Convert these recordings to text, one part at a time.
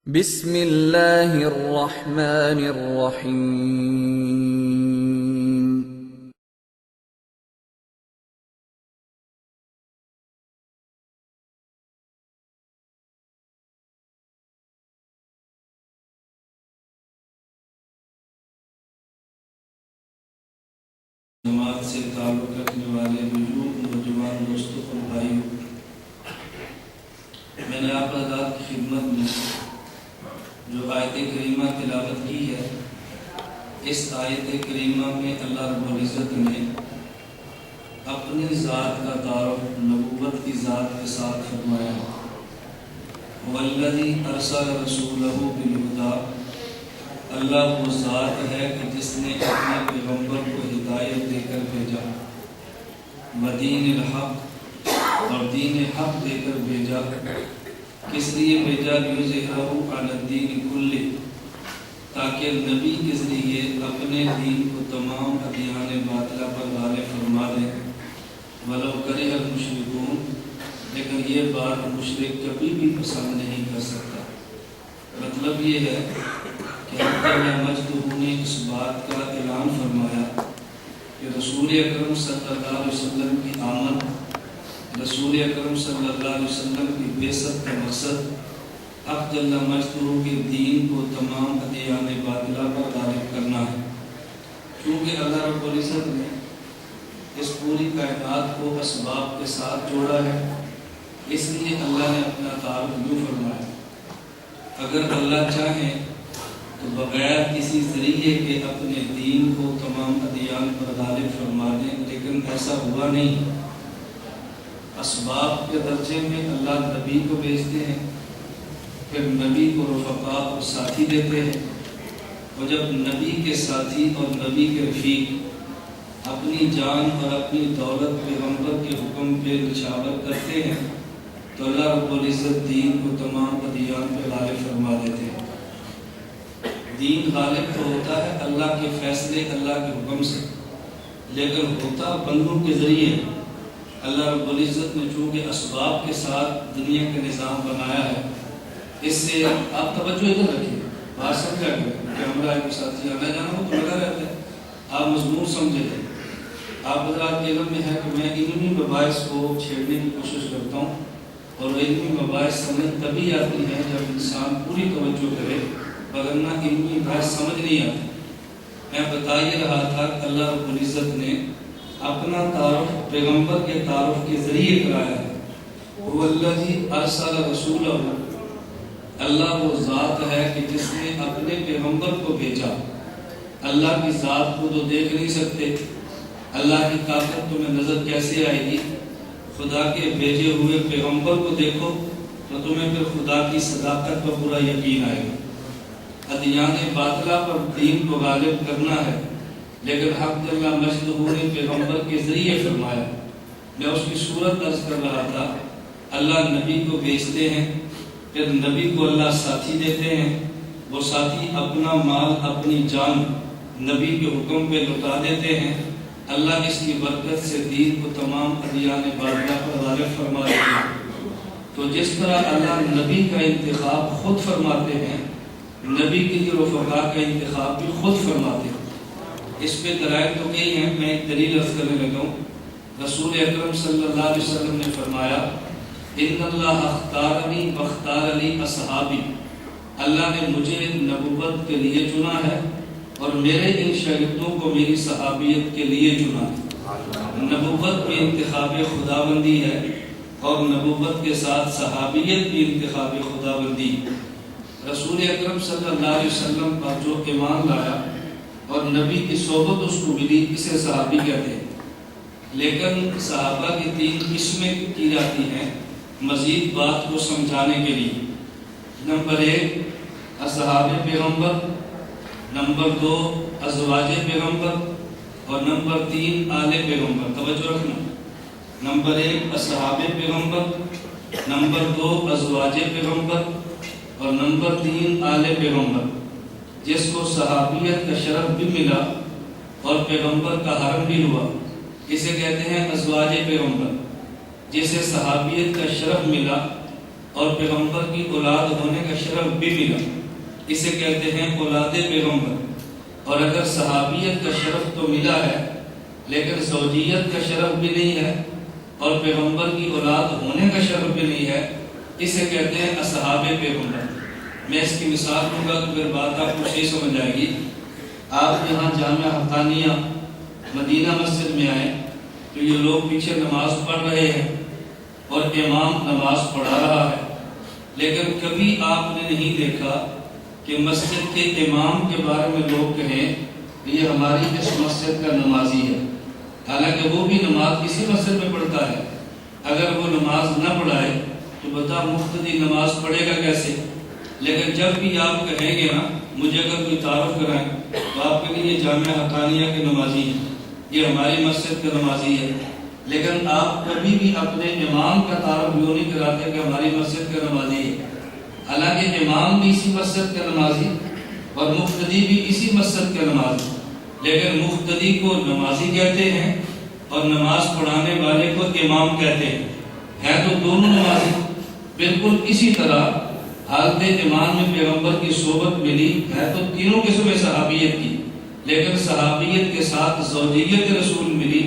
بسم اللہ الرحمن الرحیم۔ جماعت سے تعلق رکھنے والے بزرگ نوجوان دوستوں اور بھائیوں، میں نے آپ حضرات کی خدمت میں جو آیت کریمہ تلاوت کی ہے، اس آیت کریمہ میں اللہ رب العزت نے اپنی ذات کا تعارف نبوت کی ذات کے ساتھ فرمایا ہے۔ والذی ارسل رسولہ بالہدی، اللہ وہ ذات ہے کہ جس نے اپنے پیغمبر کو ہدایت دے کر بھیجا، ودین الحق، اور دین حق دے کر بھیجا۔ کس لیے بھیجا؟ لیظہرہ علی الدین کلہ، تاکہ نبی کے ذریعے اپنے دین کو تمام ادیان باطلہ پر غالب فرما دے۔ ولو کرہ المشرکون، لیکن یہ بات مشرک کبھی بھی پسند نہیں کر سکتا۔ مطلب یہ ہے کہ حضرت مجدہ نے اس بات کا اعلان فرمایا کہ رسول اکرم صلی اللہ علیہ وسلم کی آمد، رسول اکرم صلی اللہ علیہ وسلم کی بعثت کا مقصد حق جل مجدہ کے دین کو تمام ادیان باطلہ پر غالب کرنا ہے۔ کیونکہ اللہ رب العزت نے اس پوری کائنات کو اسباب کے ساتھ جوڑا ہے، اس لیے اللہ نے اپنا تعارف یوں فرمایا۔ اگر اللہ چاہیں تو بغیر کسی ذریعے کے اپنے دین کو تمام ادیان پر غالب فرما دیں، لیکن ایسا ہوا نہیں۔ اسباب کے درجے میں اللہ نبی کو بھیجتے ہیں، پھر نبی کو رفقا اور ساتھی دیتے ہیں، اور جب نبی کے ساتھی اور نبی کے رفیق اپنی جان اور اپنی دولت پیغمبر کے حکم پہ نچھاور کرتے ہیں تو اللہ رب العزت دین کو تمام ادیان پہ غالب فرما دیتے ہیں۔ دین غالب تو ہوتا ہے اللہ کے فیصلے، اللہ کے حکم سے، لیکن ہوتا بندوں کے ذریعے۔ اللہ رب العزت نے چونکہ اسباب کے ساتھ دنیا کا نظام بنایا ہے، اس سے آپ توجہ ادھر رکھیے، بات سمجھا کریں کہ ہمارا ایک ساتھی آنا جانا ہو تو لگا رہتا ہے، آپ مضمون سمجھے تھے۔ آپ حضرات کے علم میں ہے کہ میں علمی مباحث کو چھیڑنے کی کوشش کرتا ہوں، اور علمی مباحث سمجھ تبھی آتی ہیں جب انسان پوری توجہ کرے، وگرنہ علمی بحث سمجھ نہیں آتی۔ میں بتا یہ رہا تھا کہ اللہ رب العزت نے اپنا تعارف پیغمبر کے تعارف کے ذریعے کرایا ہے۔ والذی ارسل رسولہ، اللہ وہ ذات ہے کہ جس نے اپنے پیغمبر کو بھیجا۔ اللہ کی ذات کو تو دیکھ نہیں سکتے، اللہ کی طاقت تمہیں نظر کیسے آئے گی؟ خدا کے بھیجے ہوئے پیغمبر کو دیکھو تو تمہیں پھر خدا کی صداقت پر پورا یقین آئے گا۔ ادیان باطلہ پر دین کو غالب کرنا ہے، لیکن حق جل مجدہ نے پیغمبر کے ذریعے فرمایا۔ میں اس کی صورت عرض کر رہا تھا، اللہ نبی کو بھیجتے ہیں، پھر نبی کو اللہ ساتھی دیتے ہیں، وہ ساتھی اپنا مال اپنی جان نبی کے حکم پہ لٹا دیتے ہیں، اللہ اس کی برکت سے دین کو تمام ادیان باطلہ پر غالب فرما دیتے ہیں۔ تو جس طرح اللہ نبی کا انتخاب خود فرماتے ہیں، نبی کے لیے رفقا کا انتخاب بھی خود فرماتے ہیں۔ اس پہ دلائل تو کئی ہیں، میں ایک دلیل عرض کرنے لگا ہوں۔ رسول اکرم صلی اللہ علیہ وسلم نے فرمایا، ان اللہ اختارنی واختار لی اصحابی، اللہ نے مجھے نبوت کے لیے چنا ہے اور میرے ان شاگردوں کو میری صحابیت کے لیے چنا ہے۔ نبوت بھی انتخاب خداوندی ہے، اور نبوت کے ساتھ صحابیت بھی انتخاب خداوندی۔ رسول اکرم صلی اللہ علیہ وسلم پر جو ایمان لایا اور نبی کی صحبت اس کو ملی، اسے صحابی کہتے ہیں۔ لیکن صحابہ کی 3 قسمیں کی جاتی ہیں مزید بات کو سمجھانے کے لیے۔ نمبر 1 اصحاب پیغمبر، نمبر 2 ازواج پیغمبر، اور نمبر 3 آل پیغمبر۔ توجہ رکھنا، نمبر 1 اصحاب پیغمبر، نمبر 2 ازواج پیغمبر، اور نمبر 3 آل پیغمبر۔ جس کو صحابیت کا شرف بھی ملا اور پیغمبر کا حرم بھی ہوا، اسے کہتے ہیں ازواج پیغمبر۔ جسے صحابیت کا شرف ملا اور پیغمبر کی اولاد ہونے کا شرف بھی ملا، اسے کہتے ہیں اولاد پیغمبر۔ اور اگر صحابیت کا شرف تو ملا ہے لیکن زوجیت کا شرف بھی نہیں ہے اور پیغمبر کی اولاد ہونے کا شرف بھی نہیں ہے، اسے کہتے ہیں اصحاب پیغمبر۔ میں اس کی مثال دوں گا تو پھر بات آپ کو صحیح سمجھ آئے گی۔ آپ یہاں جامعہ حقانیہ مدینہ مسجد میں آئے تو یہ لوگ پیچھے نماز پڑھ رہے ہیں اور امام نماز پڑھا رہا ہے، لیکن کبھی آپ نے نہیں دیکھا کہ مسجد کے امام کے بارے میں لوگ کہیں کہ یہ ہماری اس مسجد کا نمازی ہے، حالانکہ وہ بھی نماز اسی مسجد میں پڑھتا ہے۔ اگر وہ نماز نہ پڑھائے تو بتا مقتدی نماز پڑھے گا کیسے؟ لیکن جب بھی آپ کہیں گے نا مجھے اگر کوئی تعارف کرائیں تو آپ کہیں یہ جامعہ حقانیہ کے نمازی ہے، یہ ہماری مسجد کا نمازی ہے، لیکن آپ کبھی بھی اپنے امام کا تعارف یوں نہیں کراتے کہ ہماری مسجد کا نمازی ہے، حالانکہ امام بھی اسی مسجد کا نمازی اور مقتدی بھی اسی مسجد کا نمازی، لیکن مقتدی کو نمازی کہتے ہیں اور نماز پڑھانے والے کو امام کہتے ہیں تو دونوں نمازی۔ بالکل اسی طرح حالت ایمان میں پیغمبر کی صحبت ملی ہے تو تینوں قسمیں صحابیت کی، لیکن صحابیت کے ساتھ زوجیت رسول ملی،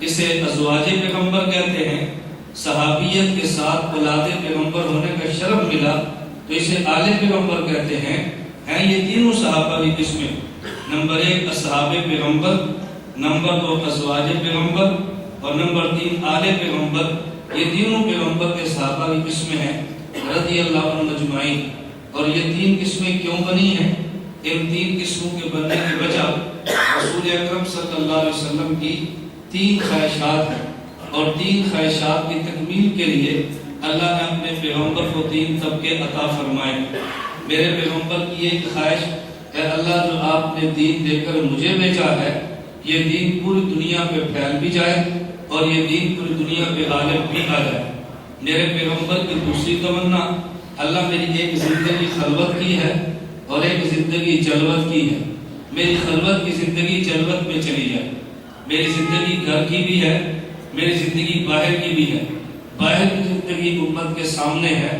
اسے ازواج پیغمبر کہتے ہیں۔ صحابیت کے ساتھ اولاد پیغمبر ہونے کا شرف ملا تو اسے آل پیغمبر کہتے ہیں یہ تینوں صحابہ کی قسمیں، نمبر 1 اصحاب پیغمبر، نمبر 2 ازواج پیغمبر اور نمبر 3 آل پیغمبر۔ یہ تینوں پیغمبر کے صحابہ کی قسمیں ہیں رضی اللہ عنہ اجمعین۔ اور یہ تین قسمیں کیوں بنی ہیں؟ ان تین قسموں کے بننے کی وجہ رسول اکرم صلی اللہ علیہ وسلم کی 3 خواہشات ہیں، اور 3 خواہشات کی تکمیل کے لیے اللہ نے اپنے پیغمبر کو 3 طبقے عطا فرمائے۔ میرے پیغمبر کی ایک خواہش ہے اللہ جو آپ نے دین دے کر مجھے بھیجا ہے یہ دین پوری دنیا پہ پھیل بھی جائے اور یہ دین پوری دنیا پہ غالب بھی آ جائے۔ میرے پیغمبر کی دوسری تمنا اللہ میری ایک زندگی خلوت کی ہے اور ایک زندگی جلوت کی ہے، میری خلوت کی زندگی جلوت میں چلی جائے، میری زندگی گھر کی بھی ہے، میری زندگی باہر کی بھی ہے۔ باہر کی زندگی امت کے سامنے ہے،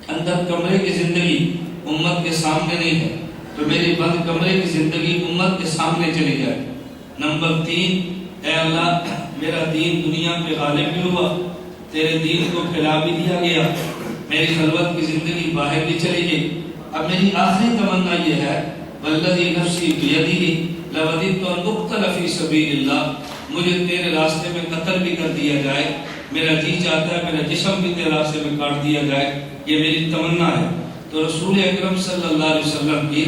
اندر کمرے کی زندگی امت کے سامنے نہیں ہے، تو میری بند کمرے کی زندگی امت کے سامنے چلی جائے۔ نمبر 3 اے اللہ میرا دین دنیا پہ غالب بھی ہوا، تیرے دین کو پھیلا بھی دیا گیا، میری خلوت کی زندگی باہر بھی چلی گئی۔ اب میری آخری تمنا یہ ہے والذی نفسی بیدہ لوددت ان اقتل فی سبیل اللہ، مجھے تیرے راستے میں قتل بھی کر دیا جائے، میرا جی چاہتا ہے میرا جسم بھی تیرے راستے میں کاٹ دیا جائے، یہ میری تمنا ہے۔ تو رسول اکرم صلی اللہ علیہ وسلم کی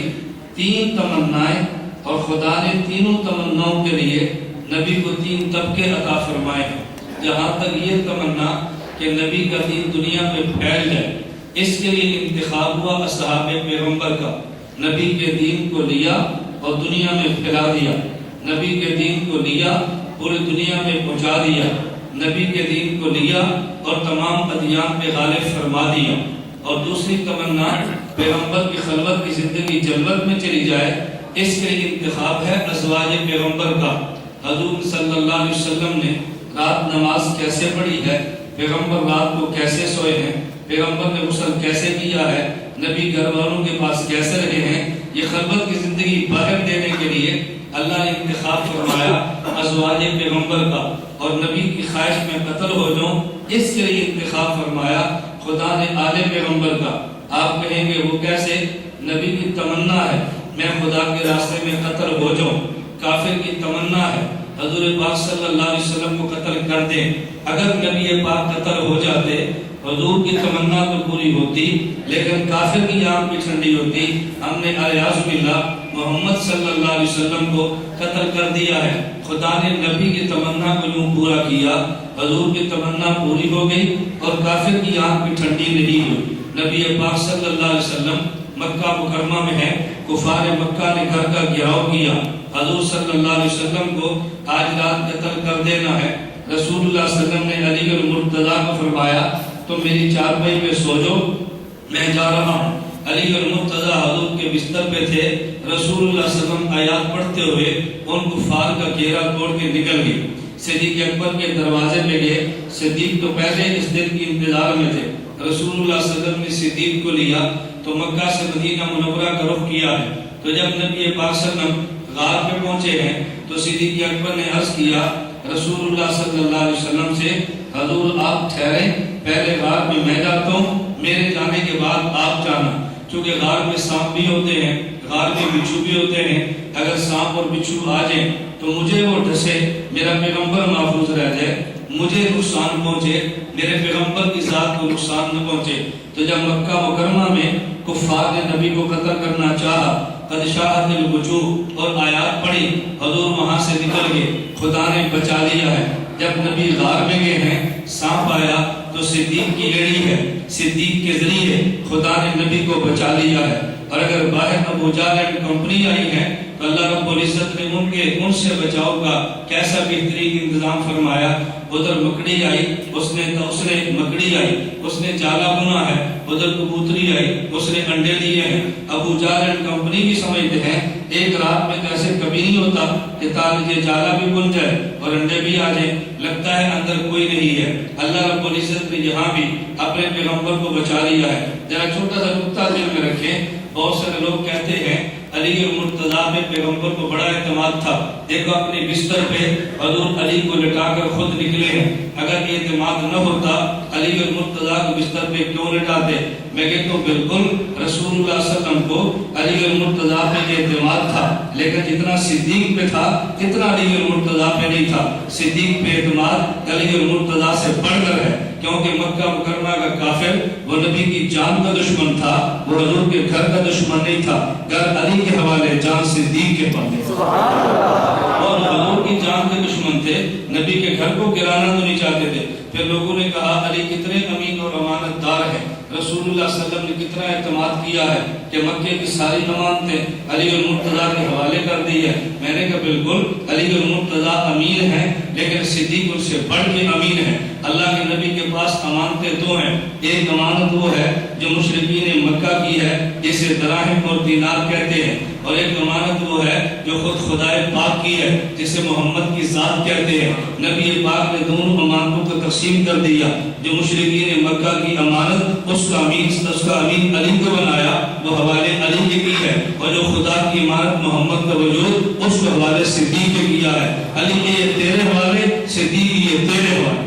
3 تمنائیں اور خدا نے تینوں تمناؤں کے لیے نبی کو 3 طبقے عطا فرمائے ہیں۔ جہاں تک یہ تمنا کہ نبی کا دین دنیا میں پھیل جائے، اس کے لیے انتخاب ہوا اصحاب پیغمبر کا۔ نبی کے دین کو لیا اور دنیا میں پھیلا دیا، نبی کے دین کو لیا پوری دنیا میں پہنچا دیا، نبی کے دین کو لیا اور تمام ادیان پہ غالب فرما دیا۔ اور دوسری تمنا پیغمبر کی خلوت کی زندگی جلوت میں چلی جائے، اس کے لیے انتخاب ہے ازواج پیغمبر کا۔ حضور صلی اللہ علیہ وسلم نے رات نماز کیسے پڑھی ہے، پیغمبر رات کو کیسے سوئے ہیں، پیغمبر نے غسل کیسے کیا ہے، نبی گھر والوں کے پاس کیسے رہے ہیں، یہ خلوت کی زندگی باہر دینے کے لیے اللہ نے انتخاب فرمایا ازواج پیغمبر کا۔ اور نبی کی خواہش میں قتل ہو جاؤں، اس کے لیے انتخاب فرمایا خدا نے آل پیغمبر کا۔ آپ کہیں گے وہ کیسے؟ نبی کی تمنا ہے میں خدا کے راستے میں قتل ہو جاؤں، کافر کی تمنا ہے حضور پاک صلی اللہ علیہ وسلم کو قتل کر دیں۔ اگر نبی پاک قتل ہو جاتے حضور کی تمنا تو پوری ہوتی، لیکن کافر کی آنکھ بھی ٹھنڈی ہوتی۔ ہم نے الیاذ باللہ محمد صلی اللہ علیہ وسلم کو قتل کر دیا ہے۔ خدا نے نبی کی تمنا کو یوں پورا کیا، حضور کی تمنا پوری ہو گئی اور کافر کی آنکھ بھی ٹھنڈی نہیں ہوئی۔ نبی پاک صلی اللہ علیہ وسلم مکہ مکرمہ میں ہے، کفار مکہ نے گھر کا گھیراؤ کیا، حضور صلی اللہ علیہ وسلم کو آج رات قتل کر دینا ہے۔ رسول اللہ صلی اللہ علیہ وسلم نے علی المرتضیٰ کو فرمایا تم میری چارپائی پہ سو جاؤ، میں جا رہا ہوں۔ علی المرتضیٰ حضور کے بستر پہ تھے، رسول اللہ صلی اللہ علیہ وسلم آیات پڑھتے ہوئے ان کفار کا گھیرا توڑ کے نکل گئے، صدیق اکبر کے دروازے پہ گئے۔ صدیق تو پہلے اس دن کی انتظار میں تھے، رسول اللہ صلی اللہ علیہ وسلم نے صدیق کو لیا تو مکہ سے مدینہ منورہ کا رخ کیا ہے. تو جب نبی پاک صلی اللہ علیہ وسلم غار پہ پہنچے ہیں تو صدیق اکبر نے عرض کیا رسول اللہ صلی اللہ علیہ وسلم سے حضور آپ ٹھہریں، پہلے غار میں میں جاتا ہوں، میرے جانے کے بعد آپ جانا. چونکہ غار میں سانپ بھی ہوتے ہیں، غار میں بچھو بھی ہوتے ہیں، اگر سانپ اور بچھو آ جائیں تو مجھے وہ ڈسے، میرا پیغمبر محفوظ رہ جائے، مجھے نقصان پہنچے، میرے پیغمبر کی ذات کو نقصان نہ پہنچے. تو جب مکہ مکرمہ میں کفار نے نبی کو قتل کرنا چاہا، قد شاہد الوجوہ اور آیات پڑھی، حضور وہاں سے نکل گئے، خدا نے بچا لیا ہے. جب نبی غار میں گئے ہیں سانپ آیا تو صدیق کی ایڑی ہے، صدیق کے ذریعے خدا نے نبی کو بچا لیا ہے. اور اگر باہر ابو جہل اینڈ کمپنی آئی ہے تو اللہ رب العزت نے ان سے بچاؤ کا کیسا بہترین انتظام فرمایا. ادھر مکڑی آئی، اس نے مکڑی آئی، اس نے جالا بنا ہے، ادھر کبوتری آئی، اس نے انڈے دیے ہیں. ابو جہل اینڈ کمپنی بھی سمجھتے ہیں ایک رات میں کیسے کبھی نہیں ہوتا کہ تاکہ جالا بھی بن جائے اور انڈے بھی آ جائیں، لگتا ہے اندر کوئی نہیں ہے. اللہ رب العزت نے یہاں بھی اپنے پیغمبر کو بچا لیا ہے. ذرا چھوٹا سا نقطہ ذہن میں رکھیں، بہت سارے لوگ کہتے ہیں علی المرتضیٰ پہ پیغمبر کو بڑا اعتماد تھا، دیکھو اپنے بستر پہ حضور علی کو لٹا کر خود نکلے ہیں. اگر یہ اعتماد نہ ہوتا علی المرتضیٰ کو بستر پہ کیوں لٹاتے؟ میں کہتا ہوں بالکل رسول اللہ صلی اللہ علیہ وسلم کو علی المرتضیٰ پہ اعتماد تھا، لیکن جتنا صدیق پہ تھا اتنا علی المرتضیٰ پہ نہیں تھا. صدیق پہ اعتماد علی المرتضیٰ سے بڑھ کر ہے، کیونکہ مکہ مکرمہ کا کافر وہ نبی کی جان کا دشمن تھا، وہ حضور کے گھر کا دشمن نہیں تھا. گھر علی کے حوالے، جان صدیق کے حوالے. اور حضور کی جان کے دشمن تھے، نبی کے گھر کو گرانا تو نہیں چاہتے تھے. پھر لوگوں نے کہا علی کتنے امین اور امانت دار ہیں، رسول اللہ صلی اللہ علیہ وسلم نے کتنا اعتماد کیا ہے کہ مکے کی ساری امانتیں علی المرتضیٰ کے حوالے کر دی ہے. میں نے کہا بالکل علی المرتضیٰ امین ہیں، لیکن صدیق ان سے بڑھ کے امین ہیں. اللہ کے نبی کے پاس امانتیں دو ہیں، ایک امانت وہ ہے جو مشرکین مکہ کی ہے جسے دراہم اور دینار کہتے ہیں، اور ایک امانت وہ ہے جو خود خدائے پاک کی ہے جسے محمد کی ذات کہتے ہیں. نبی پاک نے دونوں امانتوں کو تقسیم کر دیا. جو مشرکین مکہ کی امانت اس کا امین علی کو بنایا، وہ حوالے علی کی ہے، اور جو خدا کی امانت محمد کا وجود اس کو حوالے صدیق کے کیا ہے. علی کے یہ تیرے حوالے، صدیق یہ تیرے حوالے.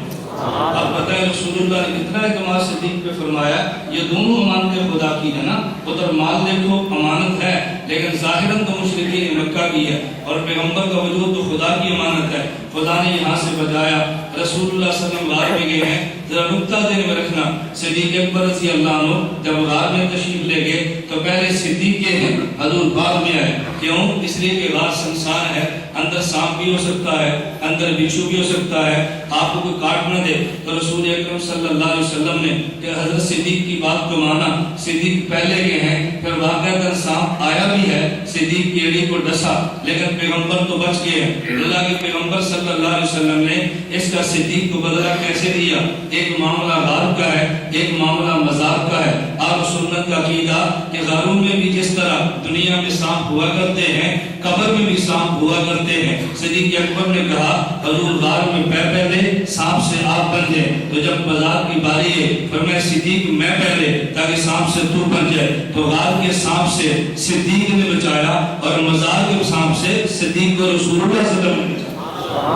اب بتائیں رسول اللہ نے کتنا اعتماد صدیق پہ فرمایا. یہ دونوں امانتیں خدا کی ہے نا. ادھر مال دیکھو امانت ہے، لیکن ظاہراً تو مشرکین مکہ کی ہے، اور پیغمبر کا وجود تو خدا کی امانت ہے. خدا نے یہاں سے بچایا. رسول اللہ صلی اللہ علیہ وسلم غار میں گئے ہیں، ذرا نقطہ ذہن میں رکھنا. صدیق اکبر رضی اللہ عنہ جب غار میں تشریف لے گئے تو پہلے صدیق کے ہیں، حضور بعد میں آئے. کیوں؟ اس لیے کہ غار سنسان ہے، اندر سانپ بھی ہو سکتا ہے، اندر بچھو بھی ہو سکتا ہے، آپ کو کوئی کاٹ نہ دے. تو رسول اکرم صلی اللہ علیہ وسلم نے کہ حضرت صدیق کی بات کو مانا. صدیق پہلے گئے ہیں، پھر واقعہ سانپ آیا بھی ہے، صدیق کی ایڑی کو ڈسا، لیکن پیغمبر تو بچ گئے ہیں. اللہ کے پیغمبر صلی اللہ علیہ وسلم نے اس کا صدیق کو بدلہ کیسے دیا؟ ایک معاملہ غار کا ہے، ایک معاملہ مزار کا ہے. آپ سنت کا عقیدہ کہ غاروں میں بھی جس طرح دنیا میں سانپ ہوا کرتے ہیں، قبر میں بھی سانپ ہوا کرتے ہیں. صدیق اکبر نے کہا حضور غار میں پہلے سانپ سے آپ بن جائے. تو جب مزار کی باری ہے فرمایا صدیق میں پہلے تاکہ سانپ سے تو بن جائے. تو غار کے سانپ سے صدیق نے بچایا، اور مزار کے سانپ سے صدیق کو رسول اللہ صلی اللہ علیہ وسلم نے بچایا.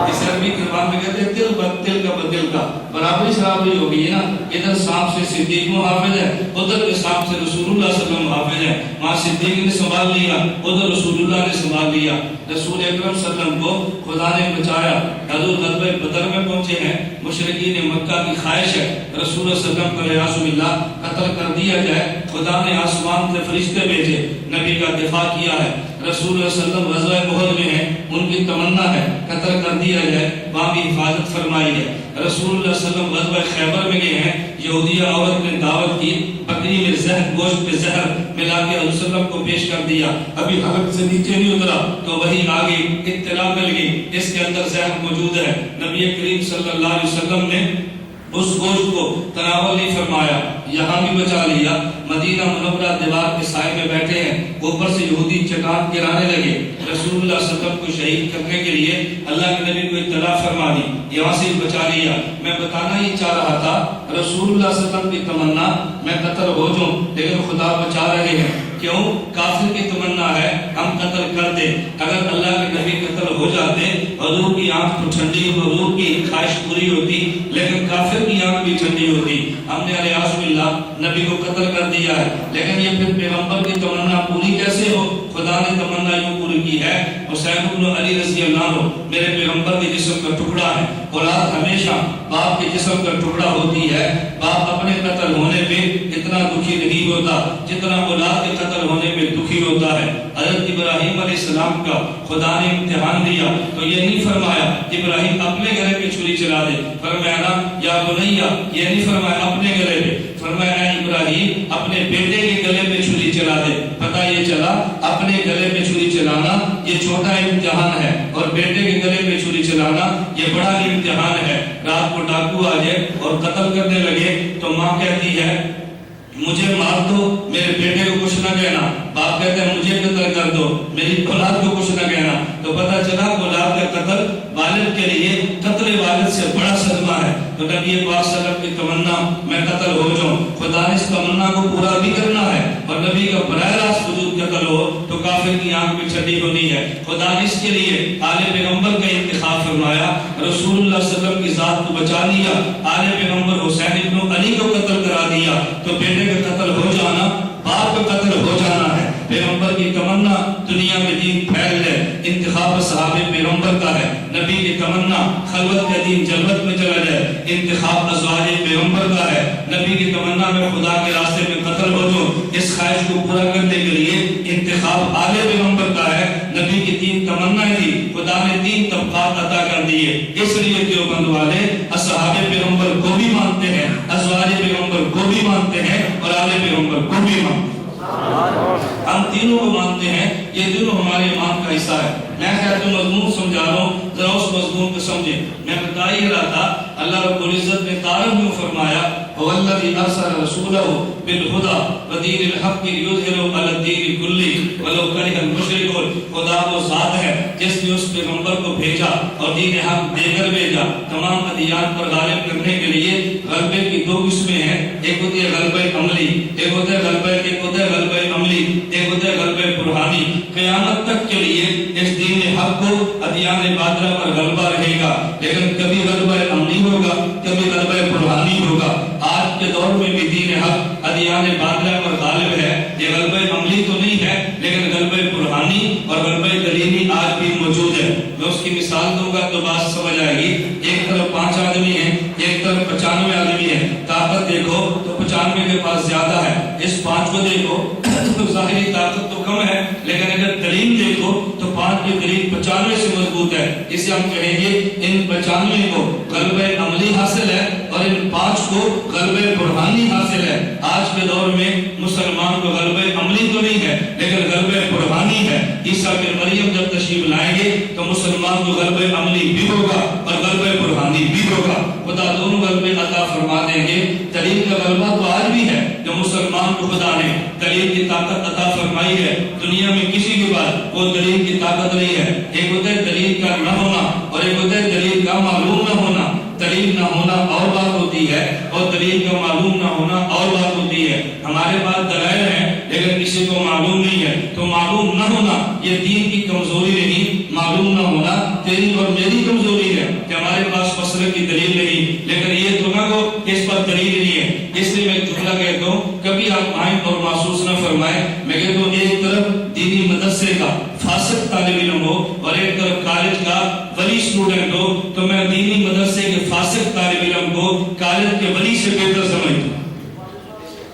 اس عربی کتاب میں کہتے ہیں دل بدل کا بدل کا برابری شرابری ہو گئی ہے نا. ادھر سانپ سے صدیق محافظ ہے، ادھر کے سانپ سے رسول اللہ صلی اللہ علیہ وسلم محافظ ہے. وہاں صدیق نے سنبھال لیا، ادھر رسول اللہ نے سنبھال لیا. رسول اکرم صلی اللہ علیہ وسلم کو خدا نے بچایا. حضور غزوہ بدر میں پہنچے ہیں، مشرکین مکہ کی خواہش ہے رسول اللہ صلی اللہ علیہ وسلم کو یعص باللہ قتل کر دیا جائے. خدا نے آسمان سے فرشتے بھیجے، نبی کا دفاع کیا ہے. رسول اللہ صلی اللہ علیہ وسلم غزوہ احد میں ہیں، ان کی تمنا ہے قتل کر دیا جائے، وہاں بھی حفاظت فرمائی ہے. رسول اللہ صلی اللہ علیہ وسلم غزوہ خیبر میں گئے ہیں، یہودیہ عورت نے دعوت کی، بکری میں زہر، گوشت پہ زہر ملا کے حضور صلی اللہ علیہ وسلم کو پیش کر دیا. ابھی حلق سے نیچے نہیں اترا تو وہی آ گئی، اطلاع مل گئی اس کے اندر زہر موجود ہے. نبی کریم صلی اللہ علیہ وسلم نے اس گوشت کو تناول نہیں فرمایا، یہاں بھی بچا لیا. مدینہ منورہ دیوار کے سائے میں بیٹھے ہیں، اوپر سے یہودی چٹان گرانے لگے، رسول اللہ صلی اللہ علیہ وسلم کو شہید کرنے کے لیے اللہ کے نبی کو اطلاع فرما دی، یہاں سے بچا لیا۔ میں بتانا ہی چاہ رہا تھا رسول اللہ صلی اللہ علیہ وسلم کی تمنا میں قتل ہو جاؤں، لیکن خدا بچا رہے ہیں۔ کیوں؟ کافر کی تمنا ہے ہم قتل کر دیں، اگر اللہ کے نبی قتل ہو جاتے حضور کی آنکھ تو ٹھنڈی، حضور کی خواہش پوری ہوتی، لیکن کافر کی آنکھ بھی ٹھنڈی ہوتی۔ ہم نے علیہ باللہ نبی کو قتل کر دیا ہے، لیکن یہ پھر پیغمبر کی تمنا پوری کیسے ہو؟ خدا نے تمنا یوں پوری کی ہے، حسین بن علی رضی اللہ عنہ میرے پیغمبر کے جسم کا ٹکڑا ہے۔ اولاد ہمیشہ باپ کے جسم کا ٹکڑا ہوتی ہے، باپ اپنے قتل ہونے پہ اتنا دکھی نہیں ہوتا جتنا اولاد کے قتل ہونے پہ دکھی ہوتا ہے۔ حضرت ابراہیم علیہ السلام کا خدا نے امتحان دیا تو یہ نہیں فرمایا ابراہیم اپنے گلے پہ چھری چلا دے، فرمایا یا بنیا، یہ نہیں فرمایا اپنے گلے پہ، فرمایا اے ابراہیم اپنے بیٹے کے گلے پہ چھری چلا دے۔ پتہ یہ چلا اپنے گلے پہ چھری چلانا یہ چھوٹا امتحان ہے، اور بیٹے کے گلے پہ چھری چلانا یہ بڑا امتحان ہے۔ رات کو ڈاکو آ جائے اور قتل کرنے لگے تو ماں کہتی ہے مجھے مار دو، میرے بیٹے کو کچھ نہ کہنا، باپ کہتے ہیں مجھے قتل کر دو، میری اولاد کو کچھ نہ کہنا۔ تو پتہ چلا اولاد کا قتل والد کے لیے قتل والد سے بڑا صدمہ ہے۔ تو نبی پاک صلی اللہ علیہ وسلم کی تمنا میں قتل ہو جاؤں، خدا نے اس تمنا کو پورا بھی کرنا ہے، اور نبی کا براہ راست وجود قتل ہو تو کافر کی آنکھ بھی ٹھنڈی ہونی ہے۔ خدا نے اس کے لیے آل پیغمبر کا انتخاب فرمایا، رسول اللہ صلی اللہ علیہ وسلم کی ذات کو بچا لیا، آل پیغمبر حسین بن علی کو قتل کرا دیا۔ تو بیٹے کا قتل ہو جانا باپ کا قتل ہو جانا ہے۔ پیغمبر کی تمنا دنیا میں دین پھیل جائے، انتخاب صحابہ پیغمبر کا ہے۔ نبی کی تمنا خلوت کا دین جلوت میں چلا جائے، انتخاب ازواج پیغمبر کا ہے۔ نبی کی تمنا میں خدا کے راستے میں قتل ہو جاؤ، اس خواہش کو پورا کرنے کے لیے انتخاب آل پیغمبر کا ہے۔ نبی کی تین تمنائیں تھی، خدا نے تین طبقات عطا کر دیے۔ اس لیے دیوبند والے اصحاب پیغمبر کو بھی مانتے ہیں، ازواج پیغمبر کو بھی مانتے ہیں، اور آل پیغمبر کو بھی مانتے ہیں۔ ہم تینوں کو مانتے ہیں، یہ تینوں ہمارے ایمان کا حصہ ہے۔ میں خیر جو مضمون سمجھا رہا ہوں ذرا اس مضمون کو سمجھیں۔ میں بتا ہی رہا تھا اللہ رب العزت نے تعارف میں فرمایا وَالَّذِي أَرْسَلَ رَسُولَهُ بِالْهُدَى وَدِينِ الْحَقِّ لِيُظْهِرَهُ عَلَى الدِّينِ كُلِّهِ وَلَوْ كَرِهَ الْمُشْرِكُونَ۔ خدا وہ ذات ہے جس نے اس پیغمبر کو بھیجا اور دین حق دے کر بھیجا تمام ادیان پر غالب کرنے کے لیے۔ غلبے کی دو قسمیں ہیں، ایک ہوتی ہے غلبہ عملی، ایک ہوتا ہے غلبہ عملی، ایک ہوتا ہے غلبہ برہانی۔ قیامت تک کے لیے اس دین حق کو ادیان باطلہ پر غلبہ رہے گا، لیکن کبھی غلبہ عملی ہوگا کبھی غلبہ برہانی ہوگا۔ آج کے دور میں بھی دین حق ادیان باطلہ پر غالب ہے، یہ غلبہ عملی تو نہیں ہے لیکن غلبہ برہانی اور غلبہ دلیلی آج بھی موجود ہے۔ میں اس کی مثال دوں گا تو بات سمجھ آئے گی۔ ایک طرف 5 آدمی ہیں، ایک طرف 95 آدمی ہیں۔ طاقت دیکھو تو 95 کے پاس زیادہ ہے، اس 5 کو دیکھو تو ظاہری طاقت تو کم ہے، لیکن اگر دلیل دیکھو تو 5 کی دلیل 95 سے مضبوط ہے۔ اسے ہم کہیں گے ان 95 کو غلبہ عملی حاصل ہے اور ان 5 کو غلبہ برہانی حاصل ہے۔ آج کے دور میں مسلمان کو غلبہ عملی تو نہیں ہے لیکن غلبہ برہانی ہے۔ عیسیٰ بن مریم جب تشریف لائیں گے تو مسلمان کو غلبہ عملی بھی ہوگا اور غلبہ برہانی بھی ہوگا۔ خدا دونوں غلبے عطا فرما دیں گے۔ دلیل کا غلبہ تو آج بھی ہے، جو مسلمان کو خدا نے دلیل کی طاقت عطا فرمائی ہے، دنیا میں کسی کے پاس وہ دلیل کی طاقت نہیں ہے۔ ایک ہوتا ہے دلیل کا نہ ہونا اور ایک ہوتا ہے دلیل کا معلوم نہ ہونا۔ دلیل نہ ہونا اور بات ہوتی ہے اور دلیل کا معلوم نہ ہونا اور بات ہوتی ہے۔ ہمارے پاس دلائل ہیں لیکن کسی کو معلوم نہیں ہے، تو معلوم نہ ہونا یہ دین کی کمزوری نہیں، معلوم نہ ہونا تیری اور میری کمزوری ہے کہ ہمارے پاس مسئلے کی دلیل نہیں، لیکن یہ تو نہ ہو کہ اس پر دلیل نہیں ہے۔ اس لیے میں جملہ کہتا ہوں، کبھی آپ آئیں اور محسوس نہ فرمائیں۔ میں کہتا ہوں ایک طرف دینی مدرسے کا فاسق طالب علم ہو اور ایک طرف کالج کا ولی اسٹوڈنٹ ہو، تو میں دینی مدرسے کے فاسق طالب علم کو کالج کے ولی سے بہتر سمجھتا ہوں۔